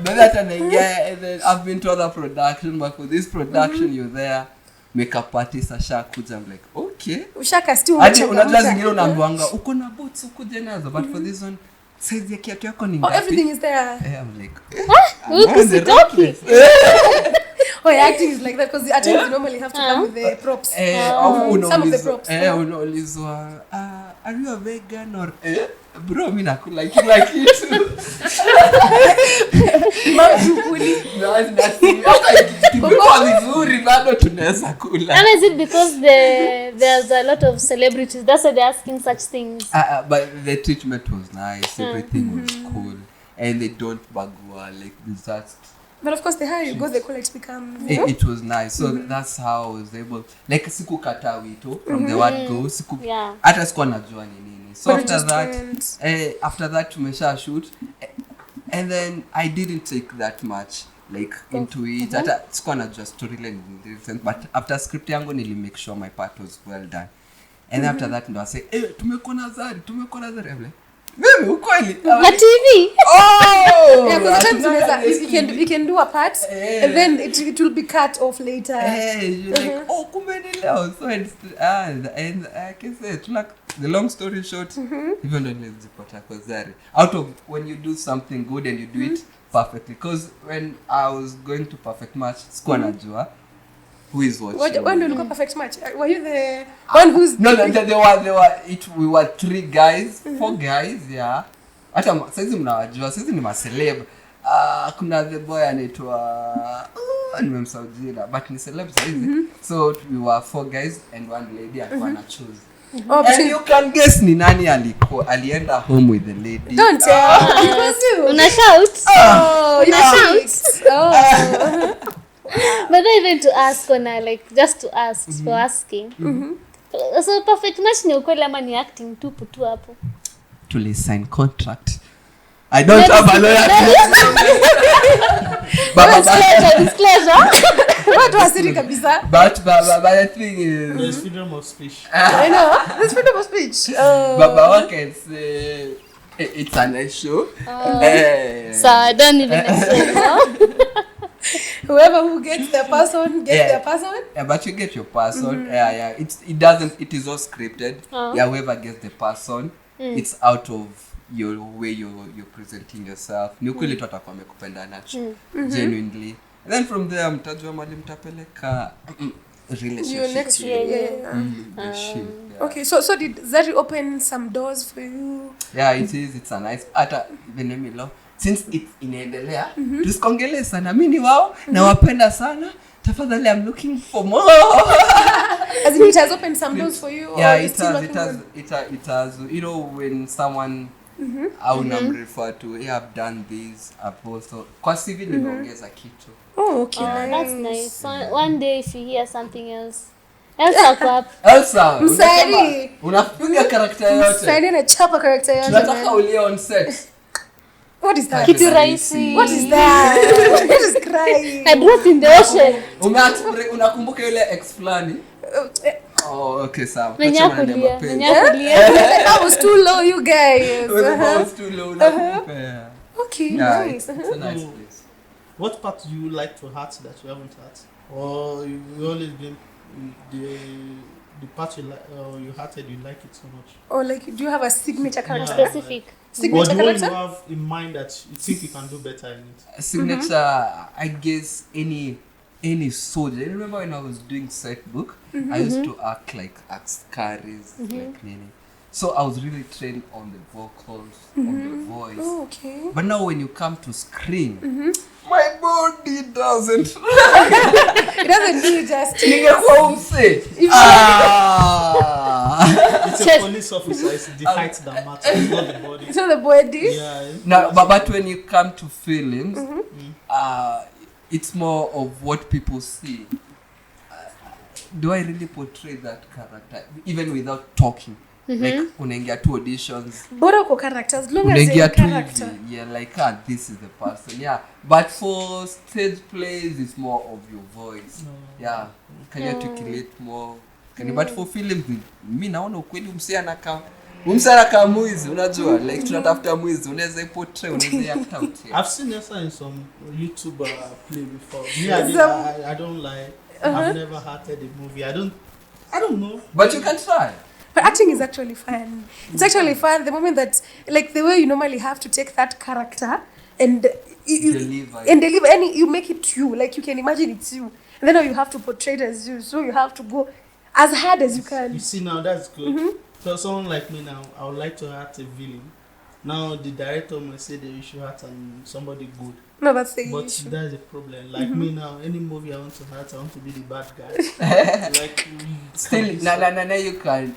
But hata naingia, and then I've been to other production, but for this production you're there. Makeup artist asha kuja. I'm like, okay. Ushaka still hadi unajua zingine unaambiwanga uko na boots ukuje nazo, but for this one size ya kiatu yako ni ngapi? Everything is there. I'm like, Ukusitoki. Acting is like that because the artists normally have to come with the props. Some of the props. Unaulizwa, are you a vegan or bro, mimi nakula kila kitu. Kwa vizuri bado tunaweza kula. And is it because there's a lot of celebrities, that's why they're asking such things? But the treatment was nice, everything was cool, and they don't bagua like desserts. But of course the higher you go, the quality becomes. It was nice, so that's how I was able. Like sikukata wito from the word go. Hata sikuwa najua ni nini. So after that tumesha shoot, and then I didn't take that much like into it. Hata sikuwa najua storyline, but after script yangu nili make sure my part was well done. And after that ndo I say, tumekuwa na Zari. Mimi ukweli Na TV. Because sometimes you can do a part and then it will be cut off later. You're like, kumbe ni leo. So and I can say it, like the long story short, even though nilizipata kwa Zari, out of when you do something good and you do it perfectly, because when I was going to perfect match sikuwa najua who is watching. When you look at perfect match, were you the one who's we were 3 guys, 4 guys, yeah. Hata saizi mnawajua, saizi ni maceleb. Kuna the boy anaitwa nimemsahau jina, but ni celeb saizi. So we were 4 guys and 1 lady alikuwa na choose. And you can guess ni nani alienda home with the lady. Don't tell. It was you. Una shout. You shout. But then even to ask like just to ask for asking. So perfect match ni ukweli ama ni acting tupu tu hapo? To sign contract. I don't have a lawyer. Disclosure. What was it kabisa? But the thing is, there's freedom of speech. I know. There's freedom of speech. But what can say, it's a nice show. So I don't even know. Whoever who gets their person gets their person. Yeah, but you get your person. It is all scripted. Whoever gets the person, it's out of your way you're presenting yourself. Ni ukweli tu atakuwa amekupenda nacho genuinely. And then from there mtajua mali mtapeleka relationship. Okay, so did Zari open some doors for you? Yeah, it is. It's a nice. Hata even me since it's inaendelea, tusikongelee sana. Mimi wao na wapenda sana. Tafadhali, I'm looking for more. As in, it has opened some doors for you. Yeah, it has. You know, when someone I would refer to, I've done this, I've also kwa CV nimeongeza kitu. Oh, okay. That's nice. So one day if you hear something else up. Elsa, Msari. Unapiga character yote. Msari na chapa character yote. Tunataka ulie on set. What is that? Kitu rahisi. What is that? What is crying? I drop in the ocean. Unakumbuka yule ex flani? Oh, okay, sawa. Menyakulia. That was too low, you guys. That was too low. Okay, yeah, nice. It's a nice place. What part do you like to act that you haven't act? Or you always been the part you like, you acted, you like it so much? Or like, do you have a signature character? Specific. Signature or the one you character? have in mind that you think you can do better in it? Signature, I guess any soldier. I remember when I was doing set book, I used to act like Axcaris, like Nini. So I was really trained on the vocals, on the voice. Oh, okay. But now when you come to screen, my body doesn't. It doesn't do justice. Ningekuwa umse. It's a police officer. It's the height that matters, not the body. It's not the body. Yeah. No, but when you come to films, it's more of what people see. Do I really portray that character even without talking? Like unaingia tu auditions, bora uko character, as long as unaingia you're tu character. hivi, yeah, like this is the person, yeah. But for stage plays, it's more of your voice, yeah. Can you articulate more? But for films, mi naona ukweli umse anakaa mwizi, unajua, like tunatafuta mwizi, unaweza portray, unaweza act out. I've seen Nessa in some YouTube play before. Me, I don't like. I've never acted a movie. I don't know. But you can try. But acting is actually fun. It's actually fun the moment that, like, the way you normally have to take that character and deliver, and you make it you. Like, you can imagine it's you. And then now you have to portray it as you. So you have to go as hard as you can. You see, now that's good. So someone like me now, I would like to act a villain. Now the director must say that you should act and somebody good. No, that's the but issue. that's the problem. Like me now, any movie I want to act, I want to be the bad guy. Like still, no, you can.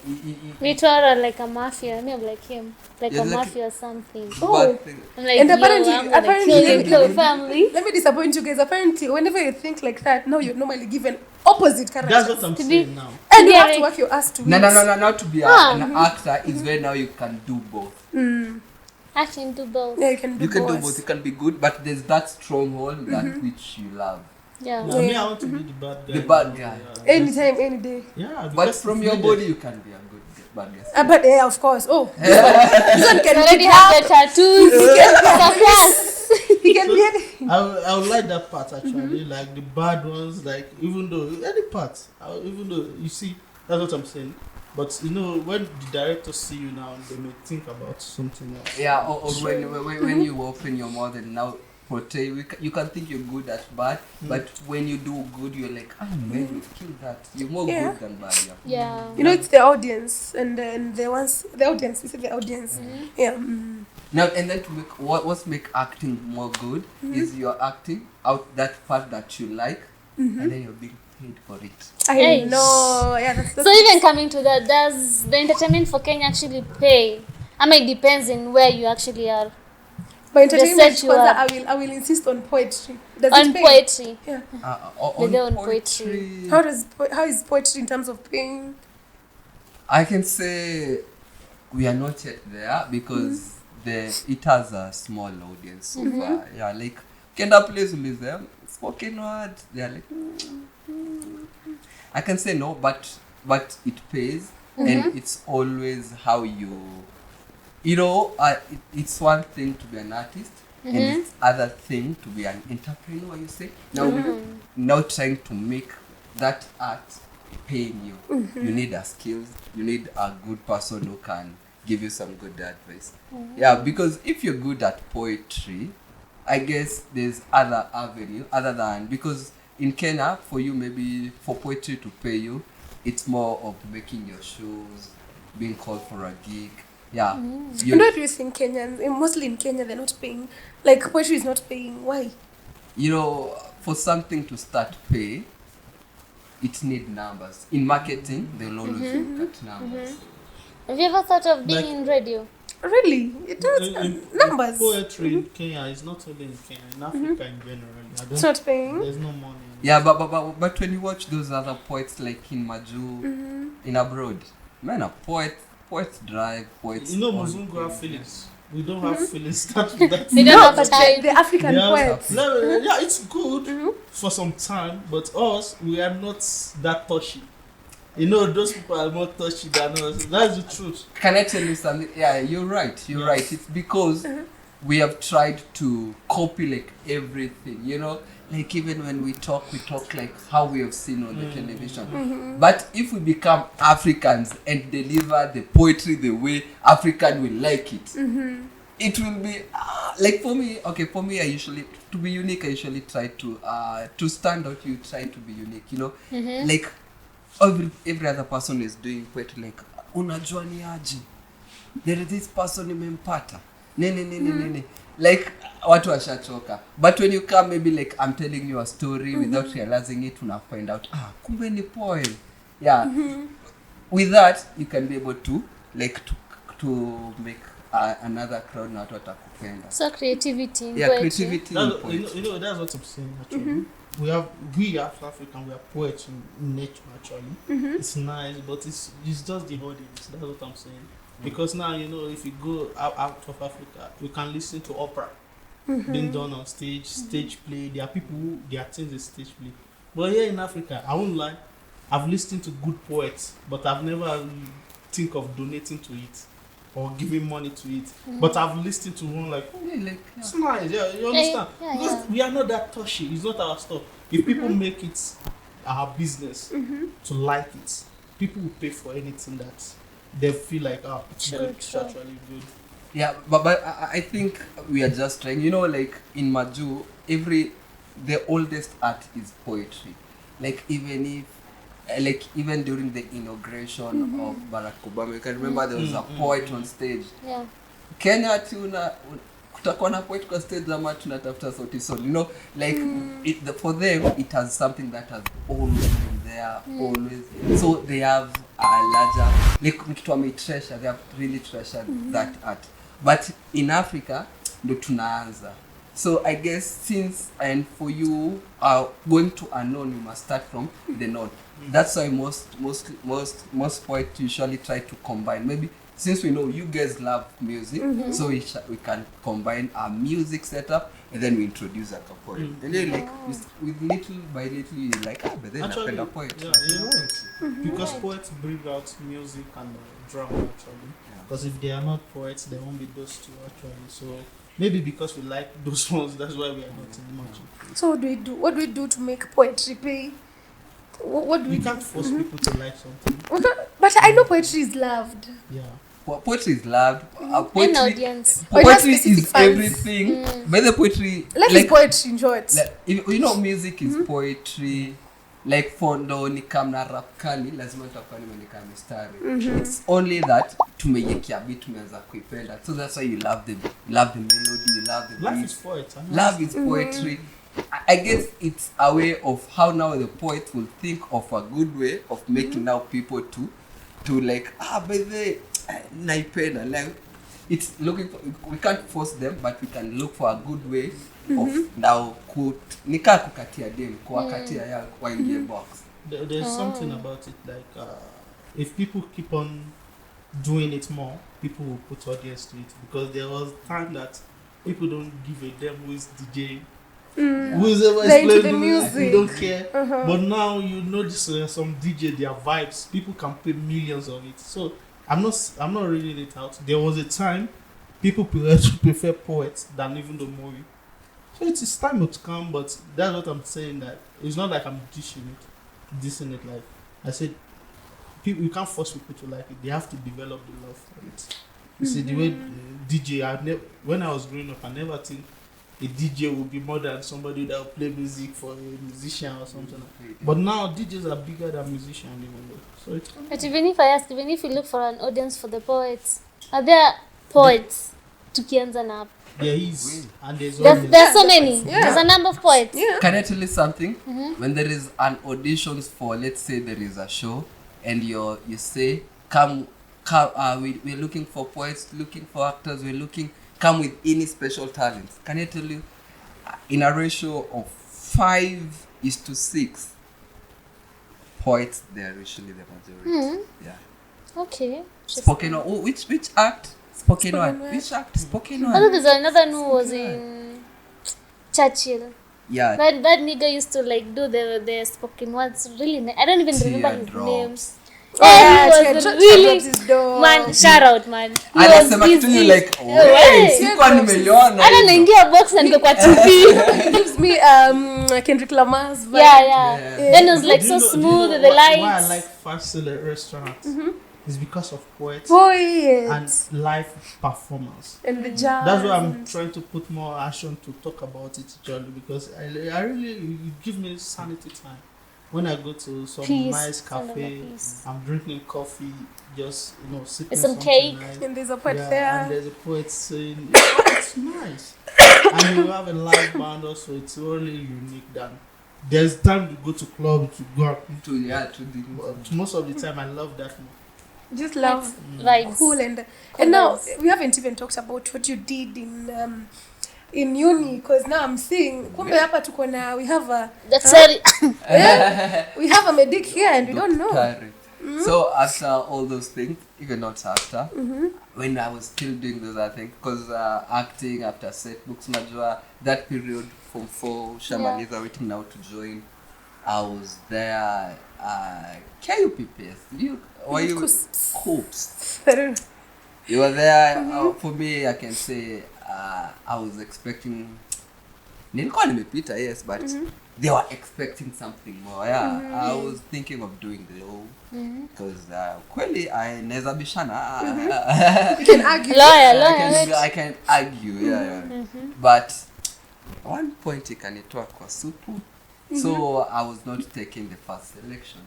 Me too, like a mafia. Me, I'm like him, like You're a like mafia or something. Oh, I'm like, and yo, apparently, I'm gonna kill family. Let me disappoint you guys. Apparently, whenever you think like that, now you're normally given opposite character. that's what I'm saying now. And you have to work your ass to it. No, not to be an actor. Is where now you can do both. Acting do both. Yeah, you can do both. You can be good, but there's that stronghold that which you love. Yeah. Yeah, me, I want to be the bad guy. The bad guy. Yeah, Anytime, any day. yeah, But from your body, you can be a good bad guy. But yeah, of course. Oh, this one can Already be have the tattoos. He can be anything. I would like that part actually, like the bad ones, like even though any part, even though you see, that's what I'm saying. But you know, when the directors see you now, they may think about something else. Yeah, or when you open your mouth and now portray, you can think you're good at bad, but when you do good, you're like, oh man, you've killed that. You're more good than bad. Yeah. You know, it's the audience, and the audience. You see the audience. Yeah. Now, and then to make what's make acting more good is you're acting out that part that you like, and then you're being paid for it. I know. Yeah, that's So even coming to that, does the entertainment for Kenya actually pay? I mean, it depends on where you actually are. But entertainment, set you up. I will insist on poetry. Does On it pay? poetry. Yeah. On poetry. How is poetry in terms of paying? I can say we are not yet there because it has a small audience so far. Yeah, like Kenda plays with them, spoken word. They are like, I can say no, but it pays, and it's always how you know, it's one thing to be an artist, and it's other thing to be an entrepreneur. You say now trying to make that art paying you. You need a skills. You need a good person who can give you some good advice. Yeah, because if you're good at poetry, I guess there's other avenue other than, because in Kenya, for you, maybe for poetry to pay you, it's more of making your shows, being called for a gig. Yeah. You know what you think Kenyans, mostly in Kenya, they're not paying. Like, poetry is not paying. Why? You know, for something to start pay, it need numbers. In marketing, they'll always look at numbers. Have you ever thought of being in radio? Really? It does. Numbers. Poetry in Kenya is not only in Kenya, in Africa in general. It's not paying. There's no money. Yeah, but when you watch those other poets like in Maju, in abroad, man, poets drive, poets. You know, Muzungu have feelings. We don't have feelings. Start with that. They don't have time. The African poets. Yeah, it's good for some time, but us, we are not that touchy. You know, those people are more touchy than us. That's the truth. Can I tell you something? Yeah, you're right. You're right. It's because we have tried to copy like everything, you know? Like even when we talk like how we have seen on the television. But if we become Africans and deliver the poetry the way African will like it, it will be like for me, I usually, to be unique, I usually try to stand out. You try to be unique, you know? Like every other person is doing poetry like, unajua ni aje, there is this person imempata nene like watu washachoka. But when you come, maybe like I'm telling you a story without realizing it, una find out kumbe ni poem. Yeah. With that you can be able to like to to make another crowd na watu watakupenda. So creativity. Yeah, poetry. creativity. You know, that's what I'm saying actually. We as African, we are poets in nature actually. It's nice, but it's just the audience. That's what I'm saying. Because now, you know, if you go out of Africa, you can listen to opera being done on stage play. There are people who their things is stage play. But here in Africa, I won't lie, I've listened to good poets, but I've never think of donating to it or giving money to it. But I've listened to one like, it's nice, you understand? Because we are not that touchy, it's not our stuff. If people make it our business to like it, people will pay for anything that they feel like, it's good, it's actually good. Yeah, but I think we are just trying, you know, like in Maju, the oldest art is poetry. Like even during the inauguration of Barack Obama, you can remember there was a poet on stage. Yeah. Kenya kutakuwa na poet on stage ama tunatafuta sauti sol. You know, like for them it has something that has always been there, always. So they have a larger, like treasure. They have really treasured that art. But in Africa, ndo tunaanza. So I guess since and for you are going to unknown, you must start from the north. That's why most poets usually try to combine. Maybe since we know you guys love music, so we can combine our music setup and then we introduce a poem. And then like with little by little, you like, but then actually, a poet. Yeah, you're right. Because poets bring out music and drama actually. Because if they are not poets, they won't be those two actually. So maybe because we like those ones, that's why we are not in much. So what do we do to make poetry pay? What do we can't force people to like something. But I know poetry is loved. Yeah. Poetry is loved. An audience. Poetry is everything. By the poetry, Life is poetry in short. Like, you know, music is poetry. Like for ndo nikamna rap kali lazima tutakuwa nimeandika mistari. It's only that tumeyekia beat tumeanza kuipenda. So that's why you love the melody, you love the beat. Life is poetry. Love is poetry. I guess it's a way of how now the poet will think of a good way of making now people to like by the naipenda, like it's looking for, we can't force them, but we can look for a good way of now nika kukatia dem kuwakatia ya waingie box. There's something about it like if people keep on doing it more, people will put audience to it, because there was time that people don't give a damn who is DJing. Whoever is playing the music, we don't care. But now you notice some DJ, their vibes, people can pay millions of it. So I'm not reading it out. There was a time people prefer poets than even the movie. So it's time to come, but that's what I'm saying. That it's not like I'm dissing it. Like I said, people, you can't force people to like it. They have to develop the love for it. You see, the way DJ, when I was growing up, I never think a DJ would be more than somebody that will play music for a musician or something. But now DJs are bigger than musicians even though. So it's But even if you look for an audience for the poets, are there poets tukianza na? there is, and there's so many. Yeah. There's a number of poets. Yeah. Can I tell you something? When there is an auditions for, let's say there is a show, and you say, come, we're looking for poets, looking for actors, come with any special talents. Can I tell you, in a ratio of 5:6, poets, they're usually the majority. Yeah. Okay. Spoken word. Oh, which act? Spoken word. Which act? Spoken I thought word. there's another who was in Churchill. Yeah. That nigga used to like do the spoken words really I don't even remember his Teardrops. names. Yeah, He was really man, shout out man. He was Anasema kitu busy. you like, Hey, sikuwa nimeliona. hata naingia box na niko kwa TV. It gives me Kendrick Lamar's vibe. Yeah. Then it was like so smooth with the Why I lights. like fast food restaurants is because of poets and live performance. And the jazz. That's why I'm trying to put more action to talk about it, Charlie, because I really, it gives me sanity time. When I go to some Peace. nice cafe, Peace. I'm drinking coffee, just sipping Some something cake. nice. And there's a poet Yeah, there. and there's a poet saying, it's nice. And you have a live band also, it's really unique. Than there's time to go to club, to go out. To the But most of the time, I love that more. Just love Vibes. cool and now we haven't even talked about what you did in uni, because now I'm seeing kumbe hapa tuko na we have a we have a medic here and we don't know. So after all those things, even not after, when I was still doing those other things, because acting after set books, najua that period from 4 Shamaliza waiting now to join, I was there. KUPPS, were you Coops? You were there. For me, I can say I was expecting. Nilikuwa nimepita, yes, but they were expecting something more. Yeah, I was thinking of doing law because kweli I naweza bishana. You can argue. Lawyer. I can argue. Yeah. But one point ikanitoa kwa supu. So I was not taking the first selection.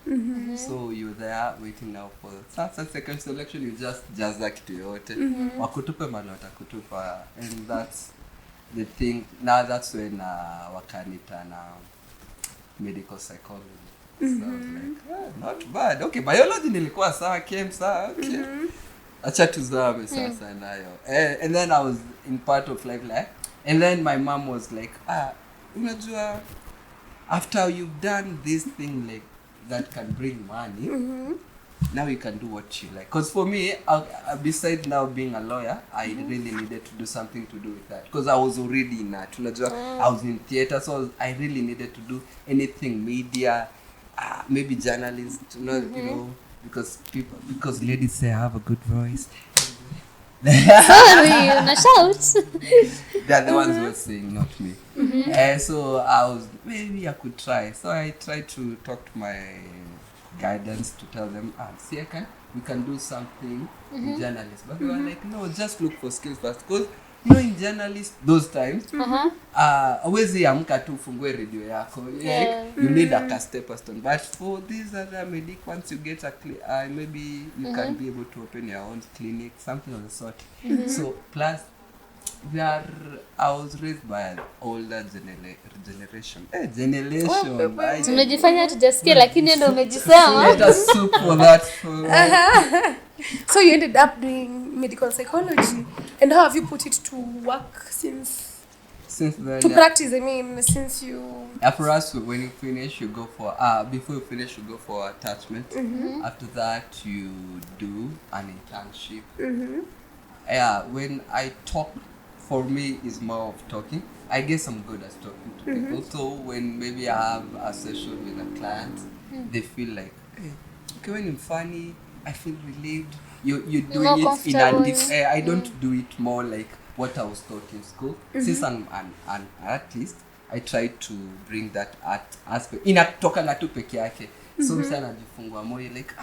So you're there waiting now for the second selection. You just jaza kitu yote. Wakutupe mali watakutupa, and that's the thing. Now that's when wakanita na medical psychology. So I was like, not bad. Okay, biology nilikuwa sawa, chem sawa. Okay. Acha tuzame sasa nayo. And then I was in part of life, and then my mom was like, unajua, after you've done this thing like that can bring money, now you can do what you like. Because for me, besides now being a lawyer, I really needed to do something to do with that. Because I was already in that. I was in theater, so I really needed to do anything media, maybe journalist, you know, because ladies say I have a good voice. Sorry, na shout. They're the ones who were saying, not me. So maybe I could try. So I tried to talk to my guidance to tell them, see, we can do something in journalism. But they were like, no, just look for skills first. Because, in journalism, those times, awezi amka tu ufungue radio yako. You need a stepperstone. But for these other medic, once you get maybe you can be able to open your own clinic, something of the sort. So, plus, I was raised by an older generation. Tumejifanya tujasikia lakini ndio umejisema. Let us soup for that. So you ended up doing medical psychology, and how have you put it to work since then? To practice, I mean, since you. For us, when you finish, you go for before you finish, you go for attachment. After that, you do an internship. When I talk, for me, is more of talking. I guess I'm good at talking to people. So when maybe I have a session with a client, they feel like, hey, okay, when I'm funny, I feel relieved. You're doing it in a I don't do it more like what I was taught in school. Since I'm an artist, I try to bring that art aspect. Inatoka na tu peke yake. So msana najifungua moyo like,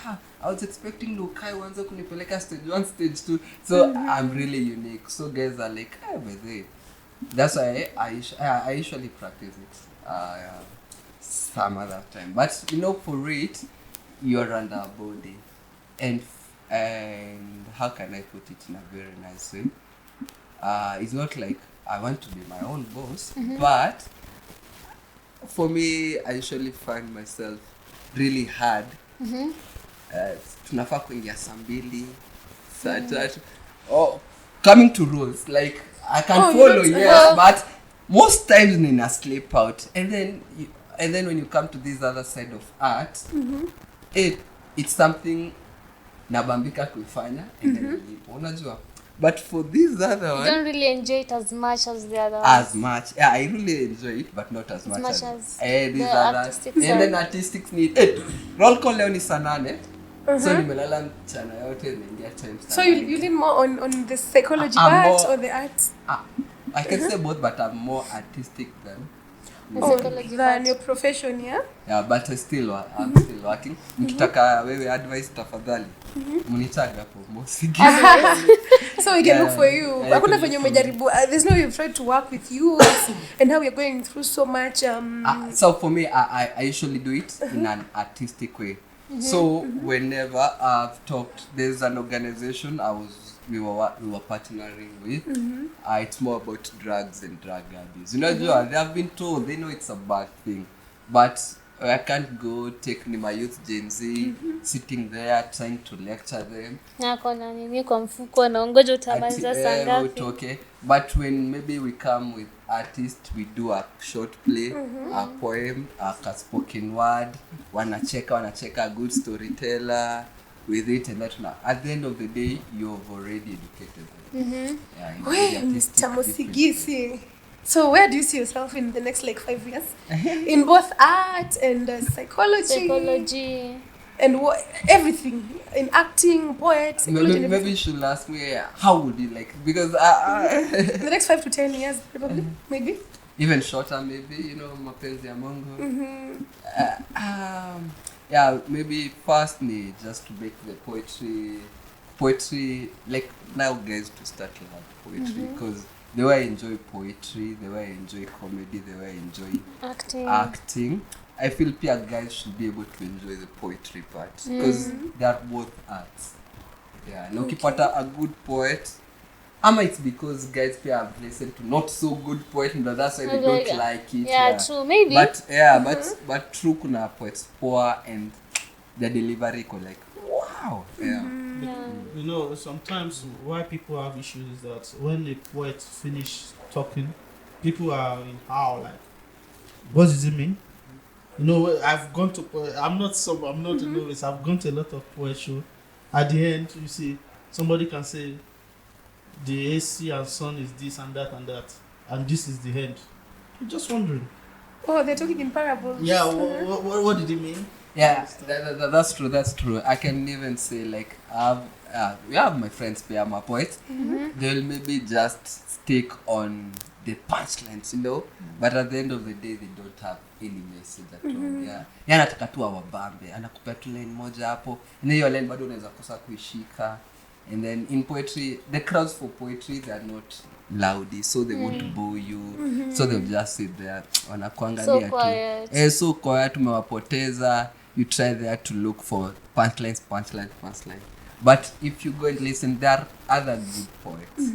I was expecting Lukai wanza kunipeleka stage 1, stage 2. So I'm really unique. So guys are like, that's why I usually practice it some other time. But for it, you're under a body. And how can I put it in a very nice way? It's not like I want to be my own boss, but for me, I usually find myself really hard. Tunafaa kuingia saa 2, saa 3. Coming to rules, like I can follow, yes, but most times nina slip out. And then when you come to this other side of art, it's something nabambika kuifanya, and then unajua. But for this other one, you don't really enjoy it as much as the other ones. As much. Yeah, I really enjoy it, but not as much as these others. And then artistics need roll call leo ni saa 8. So nimelala mchana yote naingia time. So you lean more on the psychology part or the arts? I can say both, but I'm more artistic than your profession, yeah? Yeah, but I'm still working. Nikitaka wewe advice tafadhali. Mnitaga hapo Mosigisi. So we can look for you. Hakuna venye umejaribu. There's no you've tried to work with you and how you're going through so much. So for me, I usually do it in an artistic way. So whenever I've talked, there's an organization we were partnering with. It's more about drugs and drug abuse. They have been told, they know it's a bad thing, but I can't go take my youth Gen Z sitting there trying to lecture them. Nako na nini kwa mfuko naongoja utamaliza saa ngapi? Okay. But when maybe we come with artists, we do a short play, a poem, a spoken word, wanacheka, a good storyteller with it, and that at the end of the day, you've already educated them. Yeah, Mr. Mosigisi. So where do you see yourself in the next like 5 years? In both art and psychology. And everything. In acting, poets, maybe you should ask me, how would you like, because in the next 5 to 10 years, probably, maybe. Even shorter, maybe, mapenzi ya Mungu. Yeah, maybe firstly, just to make the poetry, like now guys to start love poetry, because the way I enjoy poetry, the way I enjoy comedy, the way I enjoy acting, I feel peer guys should be able to enjoy the poetry part, because they are both arts. Yeah, na ukipata a good poet, ama it's because guys pia have listened to not so good poet, but that's why they don't like it. Yeah, true, maybe. But true kuna poets poor and the delivery ko like wow. Sometimes why people have issues is that when a poet finish talking, people are in how like, what does it mean? I've gone to I'm not a novice. I've gone to a lot of poet show. At the end, you see somebody can say the AC and sun is this and that, and this is the end. I'm just wondering. Oh, they're talking in parables. Yeah, what did it mean? Yeah, that's true. I can even say like we have my friends pay my poets. They'll maybe just stick on the punchlines, but at the end of the day they don't have any message at all. Yeah, anataka tu awabambe, anakupea tu line moja hapo, na hiyo line bado unaweza kosa kuishika. And then in poetry, the crowds for poetry, they are not loudy, so they won't bore you. So they'll just sit there, wanakuangalia tu. So quiet, umewapoteza. You try there to look for punchlines. But if you go and listen, there are other good poets.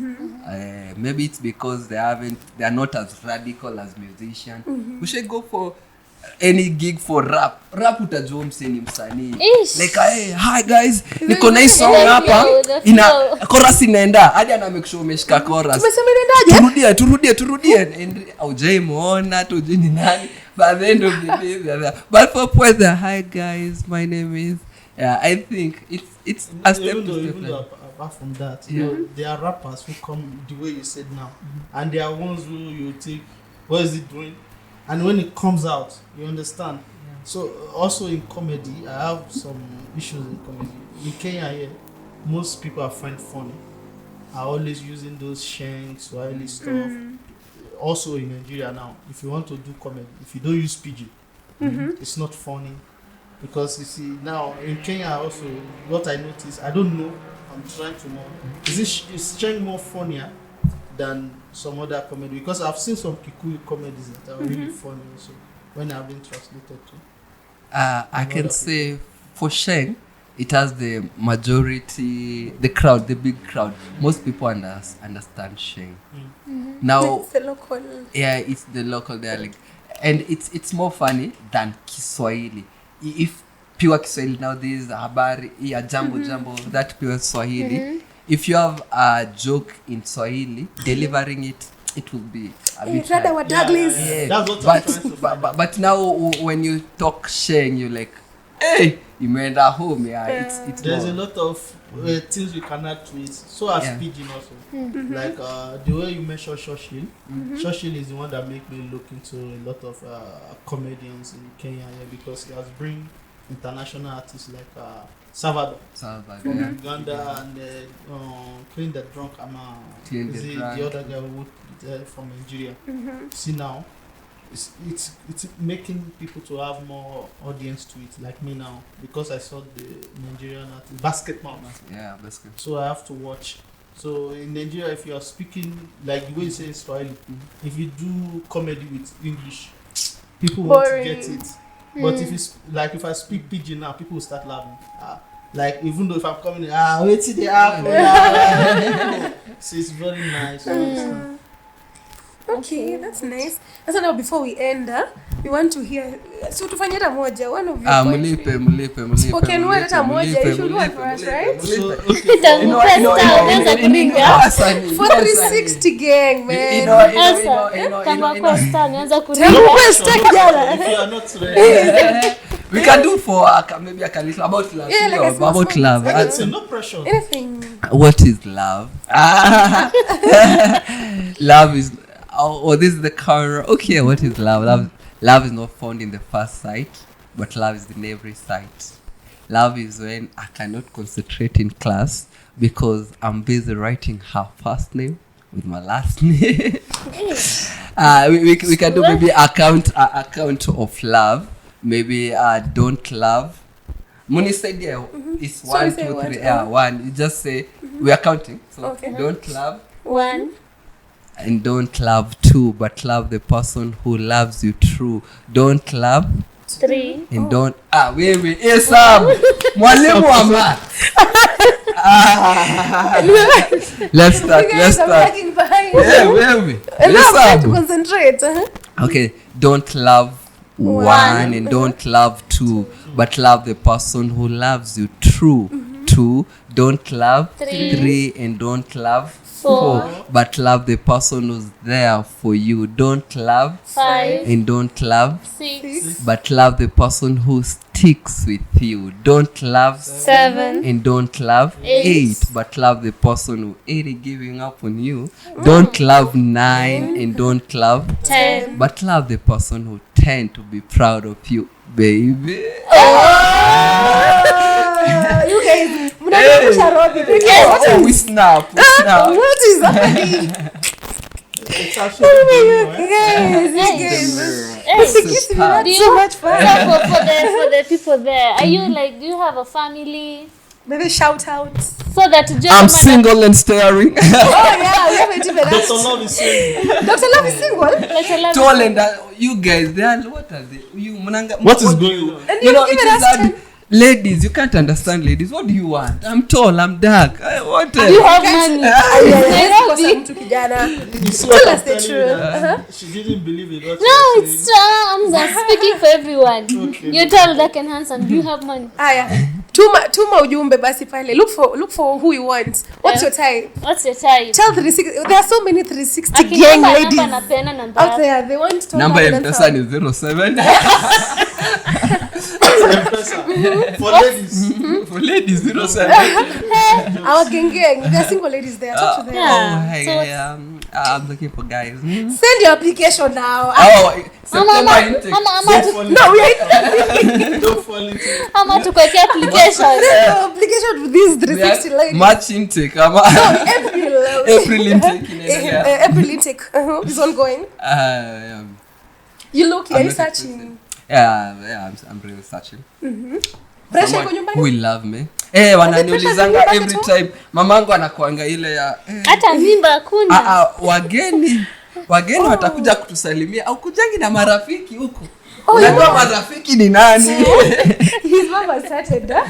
Maybe it's because they are not as radical as musicians. We should go for any gig for rap utajua mseni msanii like hi guys niko na hii song hapa ina chorus inaenda hadi ana make sure umeshika chorus turudie and aujai muona tujini nani but the end of the day but for poetry, hi guys, my name is I think it's a step to step. Apart from that, there are rappers who come the way you said now, and there are ones who you think, what is it doing? And when it comes out, you understand. So also in comedy, I have some issues in comedy. In Kenya here, most people I find funny are always using those shanks, Swahili stuff. Also in Nigeria now, if you want to do comedy, if you don't use PG, it's not funny. Because you see now in Kenya also, what I notice, I don't know, I'm trying to know, is shank more funnier than some other comedy? Because I've seen some Kikuyu comedies that are really funny also when I've been translated to. I can say for Sheng, it has the majority, the crowd, the big crowd. Most people understand Sheng. Now, it's the local. Yeah, it's the local dialect, and it's more funny than Kiswahili. If pure Kiswahili nowadays, habari, jambo, that pure Swahili. If you have a joke in Swahili, delivering it will be a bit hard. That's what I'm trying to but now when you talk Sheng, you're like, hey, you made a home. It's there's more. a lot of things you can add to it. So as pidgin also. Like the way you mention Shoshil. Shoshil is the one that make me look into a lot of comedians in Kenya because he has bring international artists like Salvador from Uganda and Clean the Drunk Ama the other guy who from Nigeria. See now, it's making people to have more audience to it, like me now, because I saw the Nigerian artist basketball. Yeah, basketball. So I have to watch. So in Nigeria, if you are speaking like the way you say in Swahili, if you do comedy with English, people won't get it. But if it's like if I speak pidgin now, people will start laughing. Like even though if I'm coming in, wait till they happen. So it's very nice. Okay, that's nice. Sasa now before we end, we want to hear. So tufanye hata moja, one of your mlipe. spoken word hata moja. You should work for us, right? For 360 gang, man. Kama kwa star nianza Tembo kulia. Quest kijana. If you are not ready, We can do for maybe a little about love. Yeah, like a small About small love. that's no pressure. Anything. What is love? Love is this is the cover. Okay, what is love? Love is not found in the first sight, but love is in every sight. Love is when I cannot concentrate in class because I'm busy writing her first name with my last name. We can do maybe account of love. Maybe don't love. Muni said it's So 1, we 2, say 3. what? Yeah, 1. You just say we are counting. So Okay. don't love. 1, And don't love 2, but love the person who loves you true. Don't love 3. and don't wewe mwalimu wa math. Let's start. You guys are lagging behind. Wewe And now I'm trying to Hesabu. concentrate. Okay, don't love 1 and don't love 2, but love the person who loves you true. 2, don't love 3 and don't love 4, but love the person who's there for you. Don't love 5, and don't love 6, but love the person who sticks with you. Don't love 7, and don't love 8, but love the person who ain't giving up on you. Don't love 9 and don't love 10. but love the person who tend to be proud of you, baby. You guys, mnakusha Robbie. Oh, we snap. What is happening? It's actually good, right? Guys. Hey, Superb. do So you much fun. for the people there? Are you like? Do you have a family? Maybe shout out. So that I'm single and staring. Oh yeah, we haven't even Dr. asked. Love is saying, Dr. Love is single. Tall and you guys, they are what are they? You munanga. what is going on? And You know, you've it given is us hard. 10. Ladies, you can't understand ladies. What do you want? I'm tall, I'm dark. What Do you have Guys, money? Kosa Nairobi? mtu kijana. You see Tell what us I'm the telling truth. you? She didn't believe it. What No, you were it's saying. I'm speaking for everyone. Okay. You're tall, dark, and handsome. Do you have money? Aya. Tuma ujumbe basi pale. Look for who you want. What's your type? What's your type? Tell 360. There are so many 360 Aki gang namba ladies napeana namba out yako. there. They want to number have ya an mpesa answer. ni 07. For ladies, For ladies 07. Our gang. There are single ladies there. Talk to them. Yeah. Oh, hey, So I'm looking for guys. Send your application now. Oh, September intake. No, we are don't fall into it. ama tukwekea application. send your application to these 360 ladies. March intake. April intake. April intake is ongoing. Yeah. You look, are I'm you not searching? Yeah, I'm really searching. Pressure Someone iko who nyumbani? will love me. Wananiulizanga pressure every tu? time. Mamangu anakuanga ile ya Hata mimba hakuna. wageni watakuja kutusalimia au kujangi na marafiki huko. Oh, Unajua marafiki ni nani? His mama started. I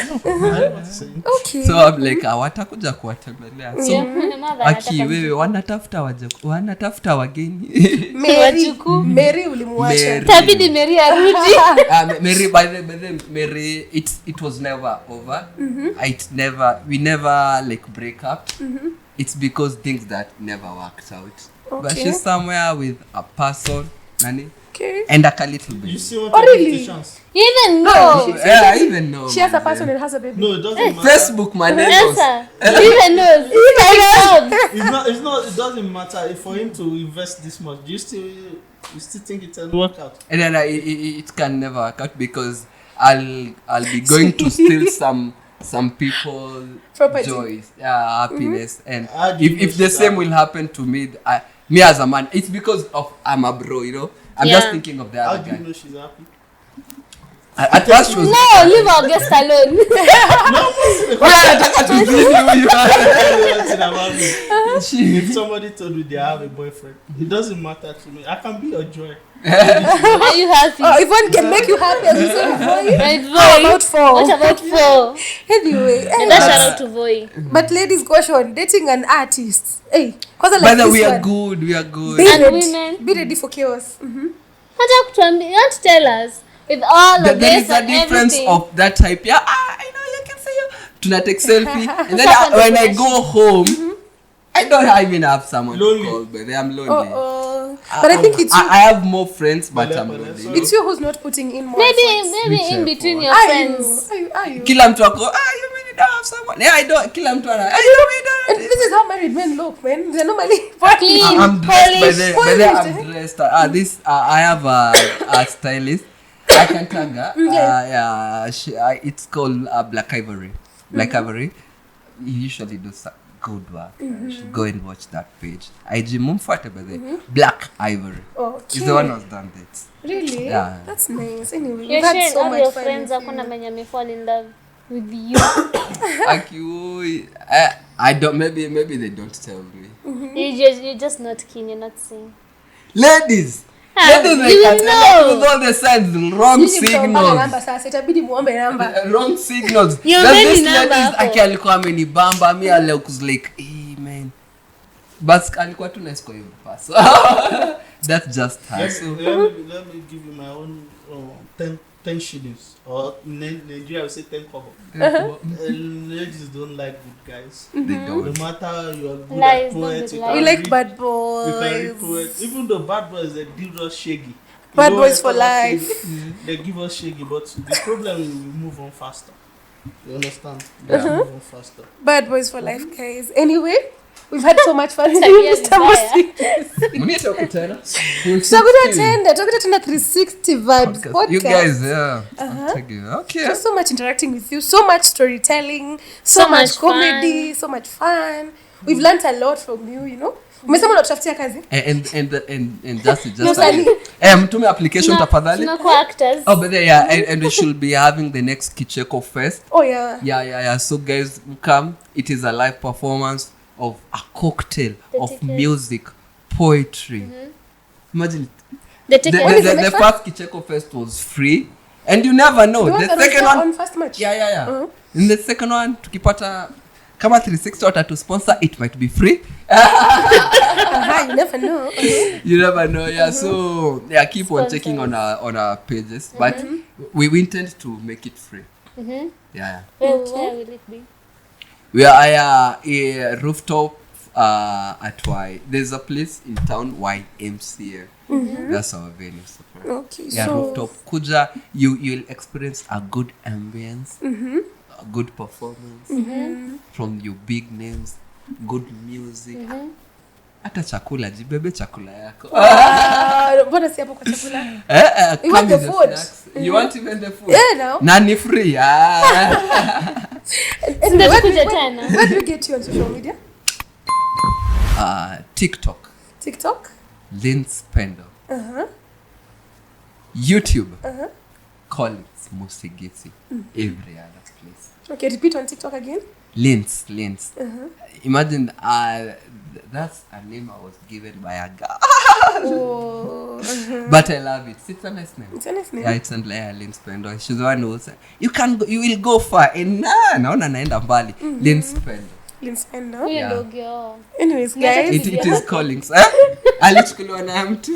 know what to say. Okay. So I'm like watakuja kuwatembelea. So Yeah, my mother aki anataka wewe wanatafuta wageni. Mary ulimwacha. Mary. Tabidi Mary arudi. Mary, by the Mary, it was never over. We never like break up. It's because things that never worked out. But Okay. she's somewhere with a person, nani, Okay. and like a little You baby. see what Oh, I really? the chance? You even No, know. Yeah, I even know. She has a man. person and has a baby. No, it doesn't matter. Facebook, my neighbors. Answer. You even knows. It's not. It doesn't matter if for him to invest this much. Do you still think it will work out? And then it can never work out because I'll be going to steal some people Property. joys, happiness, and How do you know if the she's same happy? will happen to me, me as a man, it's because of I'm a bro, you know. I'm Yeah. just thinking of the How other do you guy. know she's happy? At first she was No, leave our guest alone. nataka tuzidi huyu. Everything about me. She- If somebody told me they have a boyfriend, it doesn't matter to me. I can be your joy. Are you happy? If one can make you happy, as you say, Voi. Right, How Voi? about 4? What about 4? Anyway, And that shout out to Voi. but ladies, caution, dating an artist. Hey, cause like Brother, this we are one. good. We are good. Be And ready. women? Be ready for chaos. Hata kutuambia, you want to tell us with all of There this is a and difference everything. of that type. Yeah, I know you can say you. Tuna take selfie, and then when I go home, I don't even have someone Lonely. to call, but I'm lonely. But I think it's you. I have more friends, but I'm lonely. It's you who's not putting in more. Maybe Which in are between for- your Are friends. you? Are you? Kila mtu ako, you mean you don't have someone? Yeah, I don't. Kila mtu ana, you mean And you this is how married men look, man. They're normally Clean. I'm dressed by Polish. the I'm dressed. This I have a stylist. I can tag her. Yeah, it's called Black Ivory. Black Ivory. He usually does good work. You should go and watch that page. IG Mumfate by the Black Ivory. Okay. He's the one who's done that. Really? Yeah. That's nice. Anyway, You're we've had sharing so all much your fun. friends hakuna mwenye may fall in love with you. Like you, I don't. Maybe they don't tell me. You're just not keen, you're not seeing. Ladies, Ah, ladies, you they can will tell know. with all the signs, wrong Nyinyi mtaombana signals. namba sasa, itabidi muombe namba. Wrong signals. You're There's very this number ladies hapo. aki alikuwa amenibamba mi alikuwa like hey man but alikuwa tu nice kwa hiyo pass. That's just her. Let me give you my own 10 shillings. Or in Nigeria, I would say 10 kobo. Ladies don't like good guys. They No don't. matter you are good Lies, at don't poets, be you lies. can You like read, bad you can read boys. poets. Even though bad boys, they give us shaggy. Bad You know, boys for when I life. say They give us shaggy, but the problem is we move on faster. You understand? We move on faster. Bad boys for life, guys. Anyway, we've had so much fun with Tabia you, Mr. vibaya. Mosi. Mniita kutana. Tutakuta tena 360 vibes podcast. You guys, yeah. I'm taking okay. Just so much interacting with you, so much storytelling, so So much much comedy, so much fun. We've learned a lot from you, you know. Umesema unatutafutia kazi? And just Nani? mtume application tafadhali. Tunakuwa actors. Oh, but yeah, and we should be having the next Kicheko Fest. Oh yeah. Yeah. So guys, come. It is a live performance of a cocktail of tickets. music, poetry. Imagine The the tickets. the first Kicheko Fest was free, and you never know. The one The that was second there one, on first match. yeah. Uh-huh. In the second one, tukipata kama 360 watatu sponsor, it might be free. You never know. You never know. Yeah. So yeah, keep on checking on our pages, but we intend to make it free. Yeah. Where will it be? We are a rooftop at Y. There's a place in town, YMCA. That's our venue. So Okay, yeah, so rooftop. Kuja, you'll experience a good ambience, a good performance from your big names, good music. Hata chakula, jibebe chakula yako. mbona si hapo kwa chakula? You Come want the with food? snacks. You want even the food? Yeah, now. Nani free. Anyway, Kuja tena. where do we get you on social media? TikTok. TikTok? Lynn Spendo. YouTube. Collins Mosigisi. Every other place. Okay, repeat on TikTok again. Lynn. Imagine that's a name I was given by a girl. Oh, But I love it. It's a nice name. it's a nice name. Yeah, it's Lynn Spendo. She's the one who said, you will go far. And naona naenda mbali. Lynn Spendo. Lynn Spendo. Huyo Yeah. ndio girl. Anyways, guys. It is Collins. Alichukuliwa na mtu.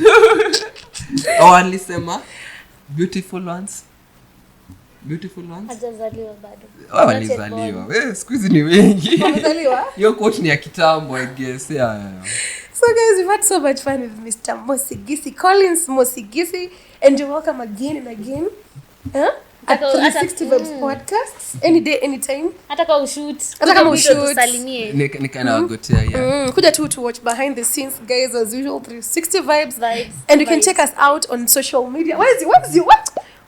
Alisema beautiful ones. Hajazaliwa bado. Walizaliwa. Siku hizi ni wengi. Wamezaliwa? Hiyo quote ni ya kitambo, I guess. Yeah. So guys, we've had so much fun with Mr. Mosigisi, Collins Mosigisi, and you're welcome again and again. At 360 Vibes Podcasts. Any day, anytime. Hata kama ushoot. Hata kama Kuja ushoot. tusalimie. Nikaenda wagotea, yeah. Kuja to watch behind the scenes, guys, as usual, 360 Vibes. Vibes. And you can check us out on social media. What?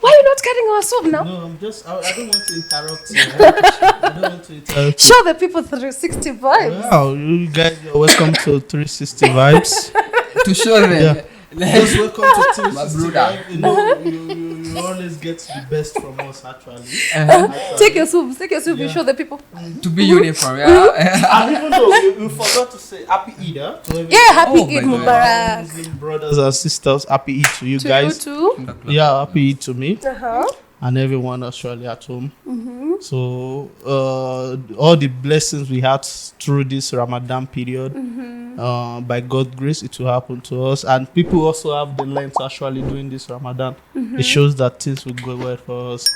Why are you not cutting our soup now? No, I don't want to interrupt you. I don't want to interrupt you. Show the people 360 Vibes. Wow, you guys are welcome to 360 Vibes. To show them. Just welcome to 360 brother. Vibes. You know, you You always get the best from us, actually. Take your soups. You show the people. To be uniform, yeah. And even though you forgot to say Happy Eid to everyone. Yeah, happy Oh Eid my God. Mubarak. Muslim brothers and sisters, Happy Eid to you To guys. you too. Yeah, Happy Eid to me Uh-huh. and everyone actually at home. So all the blessings we had through this Ramadan period, by God's grace, it will happen to us. And people also have the length actually doing this Ramadan. It shows that things will go well for us.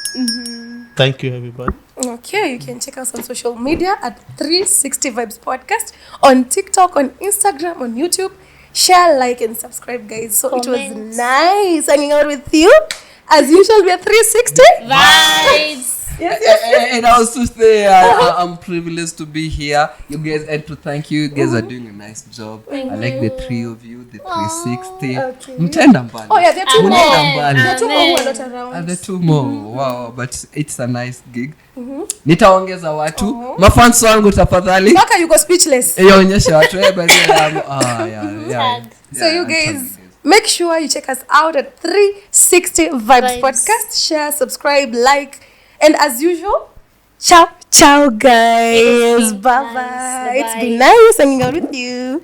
Thank you, everybody. Okay, you can check us on social media at 360 Vibes Podcast on TikTok, on Instagram, on YouTube. Share, like, and subscribe, guys. So it was Comment. nice hanging out with you. As usual, we are 360 Vibes. And also say I'm privileged to be here. You guys, and to thank you. You guys are doing a nice job. I like the three of you, the 360. Okay. Mtenda mbali. Oh yeah, there are two Amen. more. There are two more who are Amen. not around. And the two more. Wow, but it's a nice gig. Nitaongeza watu. Mafans wangu tafadhali. Baka, you go speechless. Ionyeshe watu. By the way, yeah. So you I'm guys, telling make sure you check us out at 360 Vibes Vibes. Podcast. Share, subscribe, like, and as usual, ciao, ciao, guys. It's been Bye nice. bye. It's Bye-bye. been nice hanging out with you.